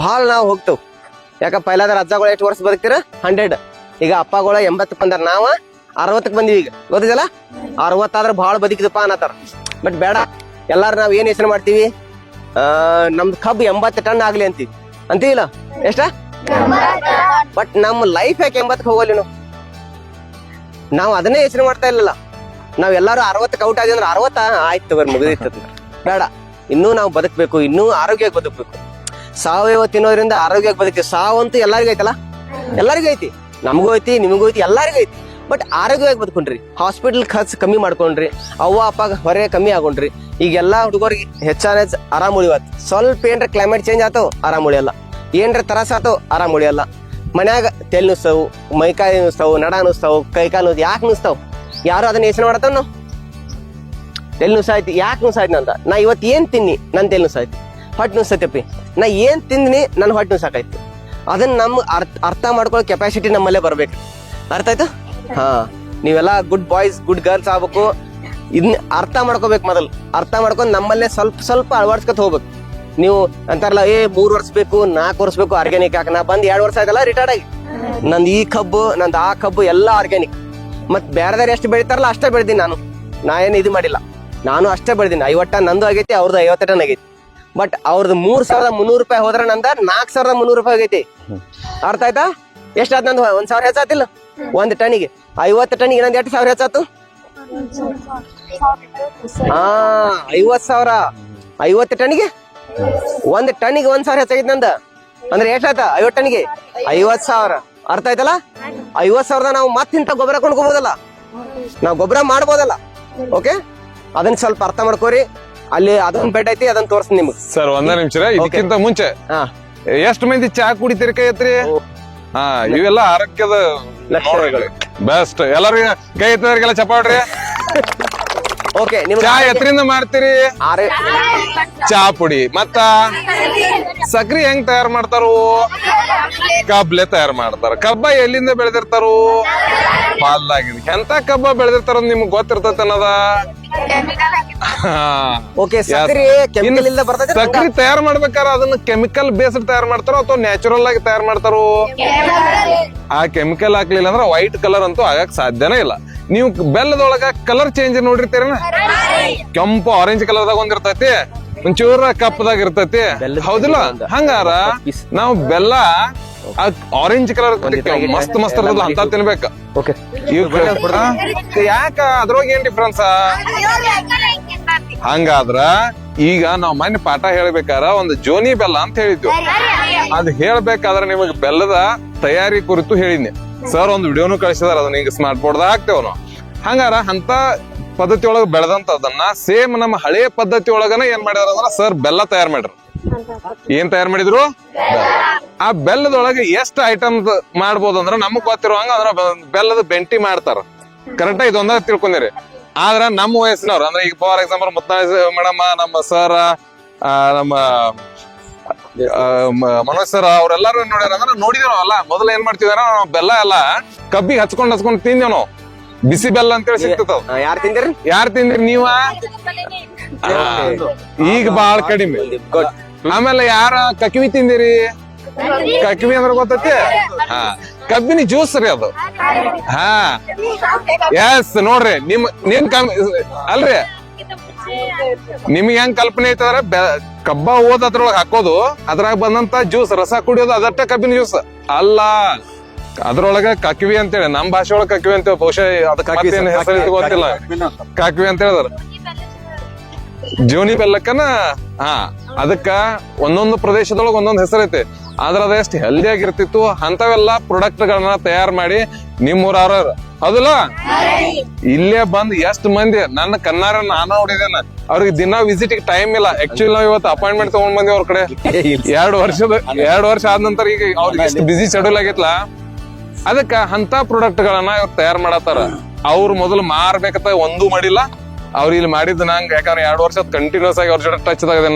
ಬಹಳ ನಾವು ಹೋಗ್ತೇವ್. ಯಾಕ ಪೈಲಾದ್ರ ಅಜ್ಜಗಳು ಎಷ್ಟು ವರ್ಷ ಬದುಕ್ತಿರ? 100. ಈಗ ಅಪ್ಪಗಳ 80 ಬಂದಾರ, ನಾವ 60 ಬಂದಿವಿ. ಈಗ ಗೊತ್ತಿದಲ್ಲ, 60 ಆದ್ರ ಬಹಳ ಬದುಕಿದಪ್ಪ ಅನ್ನತಾರ. ಬಟ್ ಬೇಡ, ಎಲ್ಲಾರು ನಾವ್ ಏನ್ ಯೋಚನೆ ಮಾಡ್ತೀವಿ, ನಮ್ದು ಕಬ್ಬು 80 ಟನ್ ಆಗ್ಲಿ ಅಂತೀವಿಲ್ಲ. ಎಷ್ಟ? ಬಟ್ ನಮ್ಮ ಲೈಫ್ ಯಾಕೆ 80ಕ್ಕೆ ಹೋಗಲಿ? ನಾವು ಅದನ್ನೇ ಯೋಚನೆ ಮಾಡ್ತಾ ಇಲ್ಲಲ್ಲ. ನಾವ್ ಎಲ್ಲಾರು 60ಕ್ಕೆ ಔಟ್ ಆಗಿ ಅಂದ್ರೆ 60 ಆಯ್ತು ತಗೋರಿ ಮುಗಿದಿತ್ತ. ಬೇಡ, ಇನ್ನೂ ನಾವು ಬದುಕ್ಬೇಕು, ಇನ್ನೂ ಆರೋಗ್ಯವಾಗಿ ಬದುಕ್ಬೇಕು. ಸಾವಯವ ತಿನ್ನೋದ್ರಿಂದ ಆರೋಗ್ಯವಾಗಿ ಬದುಕ್ತೀವಿ. ಸಾವಂತೂ ಎಲ್ಲರಿಗೂ ಐತಲ್ಲ, ಎಲ್ಲರಿಗೂ ಐತಿ, ನಮಗೂ ಐತಿ, ನಿಮಗೂ ಐತಿ, ಎಲ್ಲರಿಗೂ ಐತಿ. ಬಟ್ ಆರೋಗ್ಯವಾಗಿ ಬದುಕೊಂಡ್ರಿ, ಹಾಸ್ಪಿಟಲ್ ಖರ್ಚು ಕಮ್ಮಿ ಮಾಡ್ಕೊಂಡ್ರಿ, ಅವ್ವ ಅಪ್ಪ ಹೊರೆ ಕಮ್ಮಿ ಆಗೊಂಡ್ರಿ. ಈಗ ಎಲ್ಲಾ ಹುಡುಗರಿಗೆ ಹೆಚ್ಚಾನ ಆರಾಮ್ ಉಳಿವತ್. ಸ್ವಲ್ಪ ಏನ್ರ ಕ್ಲೈಮೇಟ್ ಚೇಂಜ್ ಆತವ್ ಆರಾಮ್ ಉಳಿಯಲ್ಲ, ಏನ್ರ ತ್ರಾಸ ಆತವ್ ಆರಾಮ್ ಉಳಿಯಲ್ಲ. ಮನ್ಯಾಗ ತೆಲ್ ನುಸ್ತಾವು, ಮೈಕಾಯಿ ನುಸ್ತಾವು, ನಡ ನುಸ್ತಾವು, ಕೈಕಾಲು ನುಸ್. ಯಾಕೆ ನುಸ್ತಾವ್? ಯಾರು ಅದನ್ನ ಯೋಚನೆ ಮಾಡತ್ತವ್? ನಾವು ತೆಲ್ ನುಸಾಯ್ತಿ, ಯಾಕೆ ನುಸಾಯ್ತಿ ಅಂತ. ನಾ ಇವತ್ತು ಏನ್ ತಿನ್ನಿ ನನ್ ತೆಲ್ ನುಸಾಯ್ತಿ, ಹೊಟ್ಟೆ ನುಸೈತಪ್ಪಿ. ನಾ ಏನ್ ತಿಂದಿನಿ ನನ್ ಹೊಟ್ಟೆ ನುಸಾಕೈತಿ. ಅದನ್ನ ನಮ್ ಅರ್ಥ ಮಾಡ್ಕೊಳ್ಳೋ ಕೆಪಾಸಿಟಿ ನಮ್ಮಲ್ಲೇ ಬರ್ಬೇಕು. ಅರ್ಥ ಆಯ್ತಾ? ಹಾ, ನೀವೆಲ್ಲ ಗುಡ್ ಬಾಯ್ಸ್, ಗುಡ್ ಗರ್ಲ್ಸ್ ಆಗ್ಬೇಕು. ಇದನ್ನ ಅರ್ಥ ಮಾಡ್ಕೋಬೇಕು. ಮೊದಲು ಅರ್ಥ ಮಾಡ್ಕೊಂಡು ನಮ್ಮಲ್ಲೇ ಸ್ವಲ್ಪ ಅಳವಡಿಸ್ಕೊತ ಹೋಗ್ಬೇಕು. ನೀವು ಅಂತಾರಲ್ಲ, 3 ವರ್ಷ ಬೇಕು, 4 ವರ್ಷ ಬೇಕು ಆರ್ಗ್ಯಾನಿಕ್ ಹಾಕ. ನಾ ಬಂದ್ 2 ವರ್ಷ ಆಯ್ತಲ್ಲ ರಿಟೈರ್ಡ್ ಆಗಿ. ನಂದು ಈ ಕಬ್ಬು, ನಂದು ಆ ಕಬ್ಬು ಎಲ್ಲ ಆರ್ಗ್ಯಾನಿಕ್. ಮತ್ ಬೇರೆದಾರು ಎಷ್ಟು ಬೆಳಿತಾರಲ್ಲ ಅಷ್ಟೇ ಬೆಳ್ದೀನಿ ನಾನು. ನಾ ಏನು ಇದು ಮಾಡಿಲ್ಲ, ನಾನು ಅಷ್ಟೇ ಬೆಳ್ದೀನಿ. 50 ಟನ್ ನಂದು ಆಗೈತಿ, ಅವ್ರದ್ದು 50 ಟನ್ ಆಗೈತಿ. ಬಟ್ ಅವ್ರದ್ದು 3,300 ರೂಪಾಯಿ ಹೋದ್ರೆ ನಂದ 4,300 ರೂಪಾಯಿ ಆಗೈತಿ. ಅರ್ಥ ಆಯ್ತಾ? ಎಷ್ಟಾದ್ ನಂದು 1,000 ಹೆಚ್ಚಾತಿಲ್ಲ 1 ಟನಿಗೆ. 50 ಟನಿಗೆ ನಂದು 8,000 ಹೆಚ್ಚಾತು. 50,000. 50 ಟನಿಗೆ 1 ಟನಿಗೆ 1,000 ಹೆಚ್ಚಾಗೈತಿ ನಂದ. ಅಂದ್ರೆ ಎಷ್ಟಾಯ್ತ? 50 ಟನಿಗೆ 50,000. ಅರ್ಥ ಆಯ್ತಲ್ಲ? 50,000 ನಾವು ಮತ್ತಿಂತ ಗೊಬ್ಬರ ಕೊಂಡ್ಕೋಬೋದಲ್ಲ, ನಾವು ಗೊಬ್ಬರ ಮಾಡ್ಬೋದಲ್ಲ. ಓಕೆ, ಅದನ್ನ ಸ್ವಲ್ಪ ಅರ್ಥ ಮಾಡ್ಕೋರಿ. ಅಲ್ಲಿ ಅದೊಂದ್ ಬೆಡ್ ಐತಿ, ಅದನ್ನ ತೋರಿಸ್ತೀನಿ ನಿಮ್ಗೆ. ಸರ್, 1 ನಿಮಿಷ. ಇದಕ್ಕಿಂತ ಮುಂಚೆ ಎಷ್ಟು ಮಂದಿ ಚಾ ಕುಡಿತೀರಿ ಕೈ ಎತ್ರಿ? ಹಾ, ಇವೆಲ್ಲ ಆರೋಗ್ಯದ ಲಕ್ಷಣಗಳು. ಬೆಸ್ಟ್. ಎಲ್ಲರಿಗೂ ಕೈ ಎತ್ತದವ್ರಿಗೆಲ್ಲ ಚಪಾಡ್ರಿ. ಓಕೆ, ಚಾ ಎತ್ತರಿಂದ ಮಾಡ್ತೀರಿ? ಚಾ ಪುಡಿ ಮತ್ತ ಸಕ್ರಿ ಹೆಂಗ್ ತಯಾರು ಮಾಡ್ತಾರು? ಕಬ್ಲೆ ತಯಾರು ಮಾಡ್ತಾರ. ಕಬ್ಬ ಎಲ್ಲಿಂದ ಬೆಳೆದಿರ್ತಾರು? ಹೊಲ್ದಾಗಿಂದ. ಎಂತ ಕಬ್ಬ ಬೆಳೆದಿರ್ತಾರ ನಿಮ್ಗೆ ಗೊತ್ತಿರ್ತೈತೆ ಅನ್ನೋದ. ಸಕ್ರಿ ತಯಾರು ಮಾಡ್ಬೇಕಾರ ಅದನ್ನ ಕೆಮಿಕಲ್ ಬೇಸ್ಡ್ ತಯಾರು ಮಾಡ್ತಾರೋ ಅಥವಾ ನ್ಯಾಚುರಲ್ ಆಗಿ ತಯಾರು ಮಾಡ್ತಾರೋ? ಆ ಕೆಮಿಕಲ್ ಹಾಕ್ಲಿಲ್ಲ ಅಂದ್ರೆ ವೈಟ್ ಕಲರ್ ಅಂತೂ ಆಗಕ್ ಸಾಧ್ಯನೇ ಇಲ್ಲ. ನೀವು ಬೆಲ್ಲದೊಳಗ ಕಲರ್ ಚೇಂಜ್ ನೋಡಿರ್ತೀರ? ಕೆಂಪು ಆರೆಂಜ್ ಕಲರ್ದಾಗ ಒಂದಿರ್ತೈತಿ, ಒಂಚೂರ ಕಪ್ಪದಾಗ ಇರ್ತೈತಿ, ಹೌದಿಲ್ಲ? ಹಂಗಾರ ನಾವು ಬೆಲ್ಲ ಆರೆಂಜ್ ಕಲರ್ ಮಸ್ತ್ ಇರ್ತದಲ್ಲ ಅಂತ ತಿನ್ಬೇಕ. ಯಾಕ ಅದ್ರೊಳಗ ಏನ್ ಡಿಫ್ರೆನ್ಸ್? ಹಂಗಾದ್ರ ಈಗ ನಾವ್ ಮೊನ್ನೆ ಪಾಠ ಹೇಳ್ಬೇಕಾರ ಒಂದು ಜೋನಿ ಬೆಲ್ಲ ಅಂತ ಹೇಳಿದ್ವಿ. ಅದ್ ಹೇಳ್ಬೇಕಾದ್ರೆ ನಿಮಗ್ ಬೆಲ್ಲದ ತಯಾರಿ ಕುರಿತು ಹೇಳಿದ್ನಿ. ಸರ್ ಒಂದು ವಿಡಿಯೋನು ಕಳಿಸಿದಾರ, ಅದನ್ನ ಈಗ ಸ್ಮಾರ್ಟ್ ಬೋರ್ಡ್ ಹಾಕ್ತೇವ್ ನಾವು. ಹಂಗಾರ ಅಂತ ಪದ್ಧತಿ ಒಳಗ ಬೆಳೆದಂತದನ್ನ ಸೇಮ್ ನಮ್ಮ ಹಳೆ ಪದ್ಧತಿ ಒಳಗನ ಏನ್ ಮಾಡ್ಯಾರ ಅಂದ್ರ ಸರ್ ಬೆಲ್ಲ ತಯಾರು ಮಾಡ್ಯಾರ. ಏನ್ ತಯಾರು ಮಾಡಿದ್ರು? ಆ ಬೆಲ್ಲದೊಳಗೆ ಎಷ್ಟ್ ಐಟಮ್ಸ್ ಮಾಡ್ಬೋದು ಅಂದ್ರ ನಮಗ್ ಗೊತ್ತಿರುವಂಗ ಅಂದ್ರ ಬೆಲ್ಲದ ಬೆಂಟಿ ಮಾಡ್ತಾರ. ಕರೆಕ್ಟ್ ಇದೊಂದ ತಿಳ್ಕೊಂಡಿರಿ. ಆದ್ರ ನಮ್ಮ ವಯಸ್ಸಿನವ್ರು ಅಂದ್ರೆ ಈಗ ಫಾರ್ ಎಕ್ಸಾಂಪಲ್ ಮುತ್ನಾಳ್ ಮೇಡಮ್, ನಮ್ಮ ಸರ್, ನಮ್ಮ ಮನೋಜ್ ಸರ್ ಅವ್ರೆಲ್ಲಾರು ನೋಡ್ಯಾರ ಅಂದ್ರೆ ನೋಡಿದೇವ್ ನಾವಲ್ಲ. ಮೊದಲ ಏನ್ ಮಾಡ್ತಿದಾರ, ನಾವು ಬೆಲ್ಲ ಎಲ್ಲ ಕಬ್ಬಿಗೆ ಹಚ್ಕೊಂಡ್ ತಿಂದೇವ್ ನಾವು. ಬಿಸಿ ಬೆಲ್ಲ ಅಂತೇಳಿ ಸಿಗ್ತದ. ಯಾರು ತಿಂದ್ರಿ ನೀವ? ಈಗ ಬಾಳ ಕಡಿಮೆ. ಆಮೇಲೆ ಯಾರ ಕಕ್ವಿ ತಿಂದಿರಿ? ಕಕ್ವಿ ಅಂದ್ರೆ ಗೊತ್ತೈತಿ? ಹಾ, ಕಬ್ಬಿನ ಜ್ಯೂಸ್ ರೀ ಅದು. ಹಾ, ಎಸ್. ನೋಡ್ರಿ ನಿಮ್ ಅಲ್ರಿ, ನಿಮ್ಗೆ ಹೆಂಗ್ ಕಲ್ಪನೆ ಐತಂದ್ರ ಕಬ್ಬ ಓದ್ ಅದ್ರೊಳಗ ಹಾಕೋದು, ಅದ್ರಾಗ ಬಂದಂತ ಜ್ಯೂಸ್ ರಸ ಕುಡಿಯೋದು ಅದಟ್ಟ ಕಬ್ಬಿನ ಜ್ಯೂಸ್ ಅಲ್ಲ. ಅದ್ರೊಳಗ ಕಕ್ವಿ ಅಂತೇಳಿ ನಮ್ ಭಾಷೆ ಒಳಗ ಕಕ್ವಿ ಅಂತ, ಬಹುಶಃ ಅದಕ್ಕೆ ಹೆಸರು ಗೊತ್ತಿಲ್ಲ. ಕಕ್ವಿ ಅಂತ ಹೇಳಿದ್ರ ಜೀವನಿ ಬೆಲ್ಲಕ್ಕನ ಹಾ ಅದಕ್ಕ ಒಂದೊಂದು ಪ್ರದೇಶದೊಳಗ ಒಂದೊಂದು ಹೆಸರೈತಿ ಆದ್ರ ಅದ ಎಷ್ಟು ಹೆಲ್ದಿ ಆಗಿರ್ತಿತ್ತು ಅಂತವೆಲ್ಲಾ ಪ್ರಾಡಕ್ಟ್ ಗಳನ್ನ ತಯಾರು ಮಾಡಿ ನಿಮ್ಮೂರವ್ರ ಹೌದಲ್ಲ ಇಲ್ಲೇ ಬಂದ್ ಎಷ್ಟ್ ಮಂದಿ ನನ್ನ ಕನ್ನಾರ ನಾನ ನೋಡಿದೇನ ಅವ್ರಿಗೆ ದಿನ ವಿಸಿಟ್ ಟೈಮ್ ಇಲ್ಲ ಆಕ್ಚುಲಿ ನಾವ್ ಇವತ್ತು ಅಪಾಯಿಂಟ್ಮೆಂಟ್ ತಗೊಂಡ್ ಬಂದಿ ಅವ್ರ ಕಡೆ 2 ವರ್ಷ ಆದ ನಂತರ ಈಗ ಅವ್ರಿಗೆ ಎಷ್ಟು ಬಿಸಿ ಶೆಡ್ಯೂಲ್ ಆಗೈತ್ಲ ಅದಕ್ಕ ಅಂತ ಪ್ರಾಡಕ್ಟ್ ಗಳನ್ನ ಇವ್ರು ತಯಾರು ಮಾಡತ್ತಾರ ಅವ್ರು ಮೊದಲು ಮಾರ್ಬೇಕಂತ ಒಂದೂ ಮಾಡಿಲ್ಲ ಅವ್ರು ಇಲ್ಲಿ ಮಾಡಿದ್ ನಂಗೆ ಯಾಕಂದ್ರೆ 2 ವರ್ಷ ಕಂಟಿನ್ಯೂಸ್ ಆಗಿ ಅವ್ರ ಜೊತೆ ಟಚ್ ದಾಗ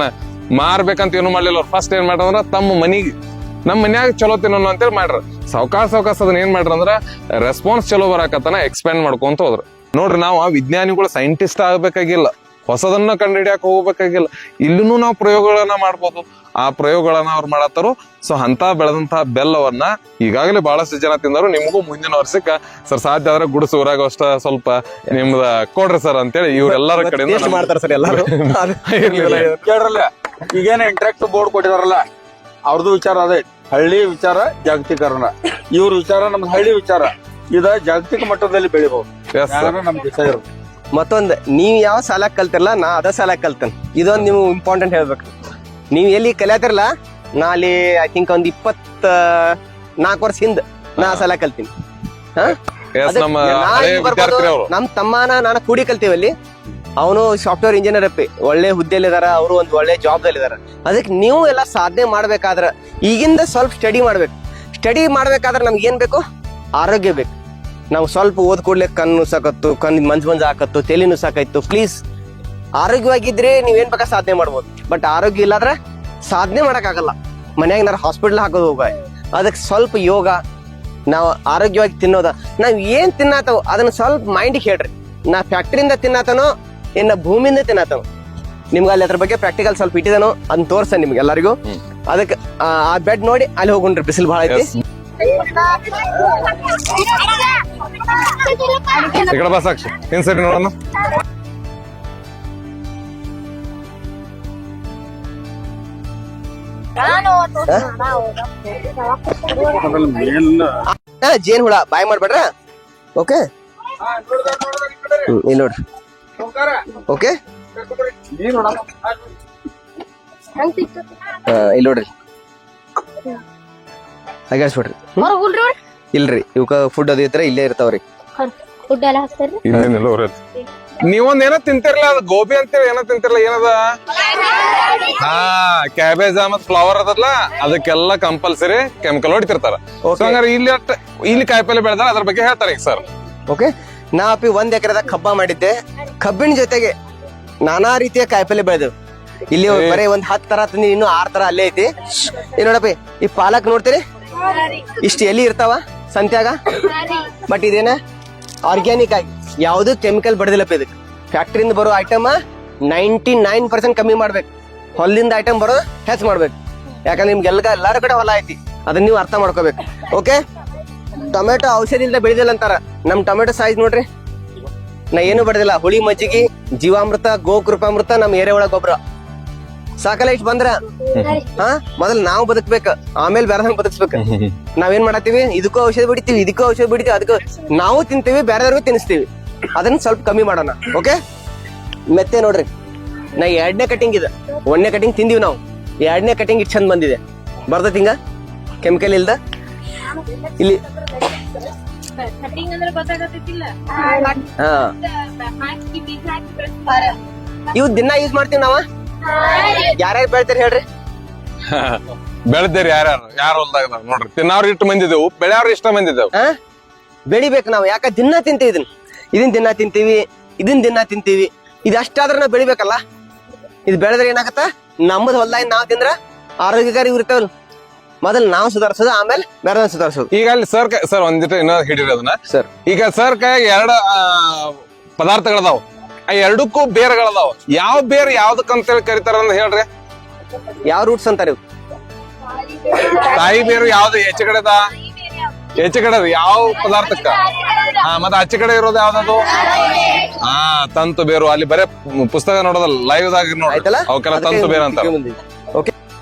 ಮಾರ್ಬೇಕಂತ ಏನು ಮಾಡ್ಲಿಲ್ಲ ಅವ್ರು ಫಸ್ಟ್ ಏನ್ ಮಾಡ್ರ ತಮ್ಮ ಮನಿಗೆ ನಮ್ ಮನ್ಯಾಗ ಚಲೋ ತಿನ್ನೋಣ ಅಂತೇಳಿ ಮಾಡ್ರ ಸಾವಕಾಶ ಅದನ್ನ ಏನ್ ಮಾಡ್ರ ಅಂದ್ರ ರೆಸ್ಪಾನ್ಸ್ ಚಲೋ ಬರಾಕತ್ತನ ಎಕ್ಸ್ಪ್ಯಾಂಡ್ ಮಾಡ್ಕೊಂತ ಹೋದ್ರ ನೋಡ್ರಿ ನಾವು ವಿಜ್ಞಾನಿಗಳು ಸೈಂಟಿಸ್ಟ್ ಆಗ್ಬೇಕಾಗಿಲ್ಲ ಹೊಸದನ್ನ ಕಂಡುಹಿಡಿಯಾಕ ಹೋಗ್ಬೇಕಾಗಿಲ್ಲ ಇಲ್ಲೂ ನಾವು ಪ್ರಯೋಗಗಳನ್ನ ಮಾಡ್ಬೋದು ಆ ಪ್ರಯೋಗಗಳನ್ನ ಅವ್ರು ಮಾಡತ್ತಾರು ಸೊ ಅಂತ ಬೆಳೆದಂತಹ ಬೆಲ್ಲವನ್ನ ಈಗಾಗಲೇ ಬಹಳಷ್ಟು ಜನ ತಿಂದರು ನಿಮಗೂ ಮುಂದಿನ ವರ್ಷಕ್ಕ ಸರ್ ಸಾಧ್ಯ ಆದ್ರೆ ಗುಡಿಸು ಊರಾಗ ಅಷ್ಟ ಸ್ವಲ್ಪ ನಿಮ್ದ ಕೊಡ್ರಿ ಸರ್ ಅಂತೇಳಿ ಇವ್ರೆಲ್ಲರ ಕಡೆಯಿಂದ ಮಾಡ್ತಾರ ಸರ್ ಎಲ್ಲಾರು ಕೇಳ್ರಲ್ಲ ಈಗೇನ ಇಂಟ್ರಾಕ್ಟಿವ್ ಬೋರ್ಡ್ ಕೊಟ್ಟಿದಾರಲ್ಲ ಅವ್ರದ್ದು ವಿಚಾರ ಅದೇ ಹಳ್ಳಿ ವಿಚಾರ ಜಾಗತೀಕರಣ ಇವ್ರ ವಿಚಾರ ನಮ್ದು ಹಳ್ಳಿ ವಿಚಾರ ಇದ ಜಾಗತಿಕ ಮಟ್ಟದಲ್ಲಿ ಬೆಳಿಬಹುದು Yes, sir. ನಮ್ ದಿವಸ ಇರೋದು ಮತ್ತೊಂದ್ ನೀವ್ ಯಾವ ಸಾಲ ಕಲ್ತಿರಲ್ಲ ನಾ ಅದ ಸಾಲ ಕಲ್ತೇನೆ ಇದೊಂದ್ ನೀವು ಇಂಪಾರ್ಟೆಂಟ್ ಹೇಳ್ಬೇಕು ನೀವ್ ಎಲ್ಲಿ ಕಲಿಯತಿರಲ್ಲ ನಾ ಅಲ್ಲಿ ಐ ಥಿಂಕ್ ಒಂದ್ 24 ವರ್ಷ ಹಿಂದ ನಾ ಸಾಲ ಕಲ್ತೀನಿ Yes, ಅದಕ್ಕೆ ನಮ್ಮ ನಾ ಹಳೆ ಇಲ್ಲಿ ಬರ್ಬೋದು, ವಿದ್ಯಾರ್ಥಿ ಅವರು ನಮ್ ತಮ್ಮನ ನಾನು ಕೂಡಿ ಕಲ್ತೀವಿ ಅಲ್ಲಿ ಅವನು ಸಾಫ್ಟ್ವೇರ್ ಇಂಜಿನಿಯರ್ ಅಪ್ಪಿ ಒಳ್ಳೆ ಹುದ್ದೆಲಿ ಇದಾರ ಅವರು ಒಂದ್ ಒಳ್ಳೆ ಜಾಬ್ ದಲ್ಲಿ ಇದಾರ ಅದಕ್ಕೆ ನೀವು ಎಲ್ಲ ಸಾಧನೆ ಮಾಡ್ಬೇಕಾದ್ರ ಈಗಿಂದ ಸ್ವಲ್ಪ ಸ್ಟಡಿ ಮಾಡ್ಬೇಕಾದ್ರೆ ನಮ್ಗೆ ಏನ್ ಬೇಕು ಆರೋಗ್ಯ ಬೇಕು ನಾವು ಸ್ವಲ್ಪ ಓದ್ ಕೂಡ್ಲೆ ಕಣ್ಣು ಸಾಕತ್ತು ಮಂಜ್ ಹಾಕತ್ತು ತಲೆ ಸಾಕಾಯ್ತು ಪ್ಲೀಸ್ ಆರೋಗ್ಯವಾಗಿದ್ರೆ ನೀವೇನ್ ಬೇಕಾ ಸಾಧನೆ ಮಾಡ್ಬೋದು ಬಟ್ ಆರೋಗ್ಯ ಇಲ್ಲಾದ್ರೆ ಸಾಧನೆ ಮಾಡಕ್ಕಾಗಲ್ಲ ಮನ್ಯಾಗ ನಾರು ಹಾಸ್ಪಿಟಲ್ ಹಾಕೋದು ಹೋಗ ಅದಕ್ಕೆ ಸ್ವಲ್ಪ ಯೋಗ ನಾವು ಆರೋಗ್ಯವಾಗಿ ತಿನ್ನೋದ ನಾವ್ ಏನ್ ತಿನ್ನತಾವ ಅದನ್ನ ಸ್ವಲ್ಪ ಮೈಂಡಿಗೆ ಹೇಳ್ರಿ ನಾ ಫ್ಯಾಕ್ಟ್ರಿಯಿಂದ ತಿನ್ನತನೋ ಇನ್ನ ಭೂಮಿಯಿಂದ ತಿನ್ನತನೋ ನಿಮ್ಗೆ ಅಲ್ಲಿ ಅದ್ರ ಬಗ್ಗೆ ಪ್ರಾಕ್ಟಿಕಲ್ ಸ್ವಲ್ಪ ಇಟ್ಟಿದನೋ ಅದನ್ನ ತೋರ್ಸ ನಿಮ್ಗೆ ಎಲ್ಲರಿಗೂ ಅದಕ್ಕೆ ಆ ಬೆಡ್ ನೋಡಿ ಅಲ್ಲಿ ಹೋಗುಣ್ರಿ ಬಿಸಿಲು ಬಹಳ ಐತಿ ಈ ಕಡೆ ಬಾ ಸಾಕ್ಷಿ ಇನ್ಸೈಡ್ ನೋಡೋಣ ಅದ್ರಲ್ಲಿ ಮೇನ್ ಜೇನ್ ಹುಳ ಬಾಯ್ ಮಾಡ್ಬೇಡ್ರ ಓಕೆ ಇಲ್ಲಿ ನೋಡ್ರಿ ಓಕೆ ಇಲ್ಲಿ ನೋಡ್ರಿ ಹಾಗಾಸ್ಬಿಡ್ರಿ ಇಲ್ರಿ ಇವಕ್ಕ ಫುಡ್ ಅದು ಇದ್ರೆ ಇಲ್ಲೇ ಇರ್ತಾವ್ರಿ ಫುಡ್ ಎಲ್ಲ ಹಾಕ್ತಾರ್ರಿ ಇನ್ನೇನಿಲ್ಲ ಅವ್ರಲ್ಲಿ ನೀವೊಂದ್ ಏನೋ ತಿಂತಿರ್ಲಿಲ್ಲ ಅದು ಗೋಬಿ ಅಂತೇಳಿ ಏನೋ ತಿಂತಿರ್ಲಿಲ್ಲ ಏನದ ಹಾ ಕ್ಯಾಬೇಜ್ ಮತ್ ಫ್ಲವರ್ ಅದಲ್ಲ ಅದಕ್ಕೆಲ್ಲ ಕಂಪಲ್ಸರಿ ಕೆಮಿಕಲ್ ಹೊಡಿತಿರ್ತಾರ So ಹಂಗಾರೆ ಇಲ್ಲಿ ಕಾಯಿಪಲ್ಲೆ ಬೆಳೆದಾರ ಅದ್ರ ಬಗ್ಗೆ ಹೇಳ್ತಾರೆ ಈಗ ಸರ್ ಓಕೆ ನಾ ಅಪ್ಪಿ 1 ಎಕರೆದಾಗ ಕಬ್ಬ ಮಾಡಿದ್ದೆ ಕಬ್ಬಿನ ಜೊತೆಗೆ ನಾನಾ ರೀತಿಯ ಕಾಯಿಪಲ್ಲೆ ಬೆಳೆದೆವು ಇಲ್ಲಿ ಬರೀ ಒಂದ್ 10 ತರ ತಂದಿ ಇನ್ನು 6 ತರ ಅಲ್ಲೇ ಐತಿ ನೋಡಪ್ಪಿ ಈ ಪಾಲಕ್ ನೋಡ್ತೀರಿ ಇಷ್ಟು ಎಲ್ಲಿ ಇರ್ತಾವ ಸಂತ್ಯಾಗ ಬಟ್ ಇದೇನ ಆರ್ಗ್ಯಾನಿಕ್ ಆಗಿ ಯಾವ್ದು ಕೆಮಿಕಲ್ ಬಡದಿಲ್ಲಪ್ಪ ಇದಕ್ಕೆ ಫ್ಯಾಕ್ಟ್ರಿಯಿಂದ ಬರೋ ಐಟಮ್ 99% ಕಮ್ಮಿ ಮಾಡ್ಬೇಕು ಹೊಲದಿಂದ ಐಟಮ್ ಬರೋ ಹೆಚ್ಚು ಮಾಡ್ಬೇಕು ಯಾಕಂದ್ರೆ ನಿಮ್ಗೆಲ್ಲ ಎಲ್ಲಾರ ಕಡೆ ಹೊಲ ಐತಿ ಅದನ್ನ ನೀವು ಅರ್ಥ ಮಾಡ್ಕೋಬೇಕು ಓಕೆ ಟೊಮೆಟೊ ಔಷಧಿಯಿಂದ ಬೆಳೆದಿಲ್ಲ ಅಂತಾರ ನಮ್ ಟೊಮೆಟೊ ಸೈಜ್ ನೋಡ್ರಿ ನಾ ಏನು ಬಡದಿಲ್ಲ ಹುಳಿ ಮಜ್ಜಿಗೆ ಜೀವಾಮೃತ ಗೋಕೃಪಾಮೃತ ನಮ್ ಎರೆಹುಳ ಗೊಬ್ಬರ ಸಾಕಲ್ಲ ಇಷ್ಟು ಬಂದ್ರ ಹಾ ಮೊದಲ್ ನಾವು ಬದುಕ್ಬೇಕು ಆಮೇಲೆ ಬೇರೆದವ್ರನ್ನ ಬದುಕ್ಸ್ಬೇಕು ನಾವೇನ್ ಮಾಡತ್ತೀವಿ ಇದಕ್ಕೂ ಔಷಧ ಬಿಡ್ತೀವಿ ಅದಕ್ಕೂ ನಾವು ತಿಂತೀವಿ ಬೇರೆದವ್ರಿಗೂ ತಿನ್ನಿಸ್ತೀವಿ ಅದನ್ನ ಸ್ವಲ್ಪ ಕಮ್ಮಿ ಮಾಡೋಣ ಓಕೆ ಮೆತ್ತೆ ನೋಡ್ರಿ ನಾ 2ನೇ ಕಟಿಂಗ್ ಇದೆ 1ನೇ ಕಟಿಂಗ್ ತಿಂದಿವಿ ನಾವು 2ನೇ ಕಟಿಂಗ್ ಇಷ್ಟು ಚಂದ ಬಂದಿದೆ ಬರ್ತೈತಿ ಹಿಂಗ ಕೆಮಿಕಲ್ ಇಲ್ದ ಇಲ್ಲಿ ಕಟಿಂಗ್ ಅಂದ್ರೆ ಗೊತ್ತಾಗತ್ತಿಲ್ಲ ಹಾ ಇವ್ ದಿನ ಯೂಸ್ ಮಾಡ್ತೀವಿ ನಾವ ಯಾರ್ಯಾರು ಬೆಳಿತಾರ ಹೇಳ್ರಿ ಬೆಳೆದೇರಿ ಯಾರು ಹೊಲ್ದಾಗ ನೋಡ್ರಿ ತಿನ್ನವ್ರು ಇಷ್ಟು ಮಂದಿದೆವು ಬೆಳೆಯವ್ರು ಇಷ್ಟ ಮಂದಿದೆವು ಹಾ ಬೆಳಿಬೇಕು ನಾವು ಯಾಕ ದಿನ ತಿಂತೀವಿ ಇದನ್ನ ದಿನ ತಿಂತೀವಿ ಇದಷ್ಟಾದ್ರೆ ನಾವು ಬೆಳಿಬೇಕಲ್ಲ ಇದು ಬೆಳೆದ್ರೆ ಏನಾಗತ್ತ ನಮ್ಮದ್ ಹೊಲ್ದಾಗ ನಾವ್ ತಿಂದ್ರ ಆರೋಗ್ಯಕಾರಿ ಇರ್ತಾವಲ್ಲ ಮೊದಲ್ ನಾವು ಸುಧಾರಿಸೋದು ಆಮೇಲೆ ಬೇರೆ ಸುಧಾರಿಸೋದು ಈಗ ಅಲ್ಲಿ ಸರ್ ಒಂದಿಟ್ಟು ಇನ್ನೂ ಹಿಡಿರಿ ಅದನ್ನ ಸರ್ ಈಗ ಸರ್ ಕೈಯಾಗ 2 ಪದಾರ್ಥಗಳದಾವ ಆ 2ಕ್ಕೂ ಬೇರ್ಗಳದಾವ ಯಾವ ಬೇರ್ ಯಾವ್ದಕ್ಕಂತೇಳಿ ಕರಿತಾರ ಅಂತ ಹೇಳ್ರಿ ಯಾವ ರೂಟ್ಸ್ ಅಂತಾರ ಇವು ತಾಯಿ ಬೇರು ಯಾವ್ದು ಹೆಚ್ಚು ಕಡೆದ ಯಾವ ಪದಾರ್ಥಕ್ಕ ಹಾ ಮತ್ತೆ ಆಚೆ ಕಡೆ ಇರೋದು ಯಾವ್ದದು ಹಾ ತಂತು ಬೇರು ಅಲ್ಲಿ ಬರೇ ಪುಸ್ತಕ ನೋಡೋದಲ್ಲ ಲೈವ್ ದಾಗ ನೋಡಿ ಆಯ್ತಲ್ಲ ಅವಕ್ಕೆಲ್ಲ ತಂತು ಬೇರು ಅಂತ ಓಕೆ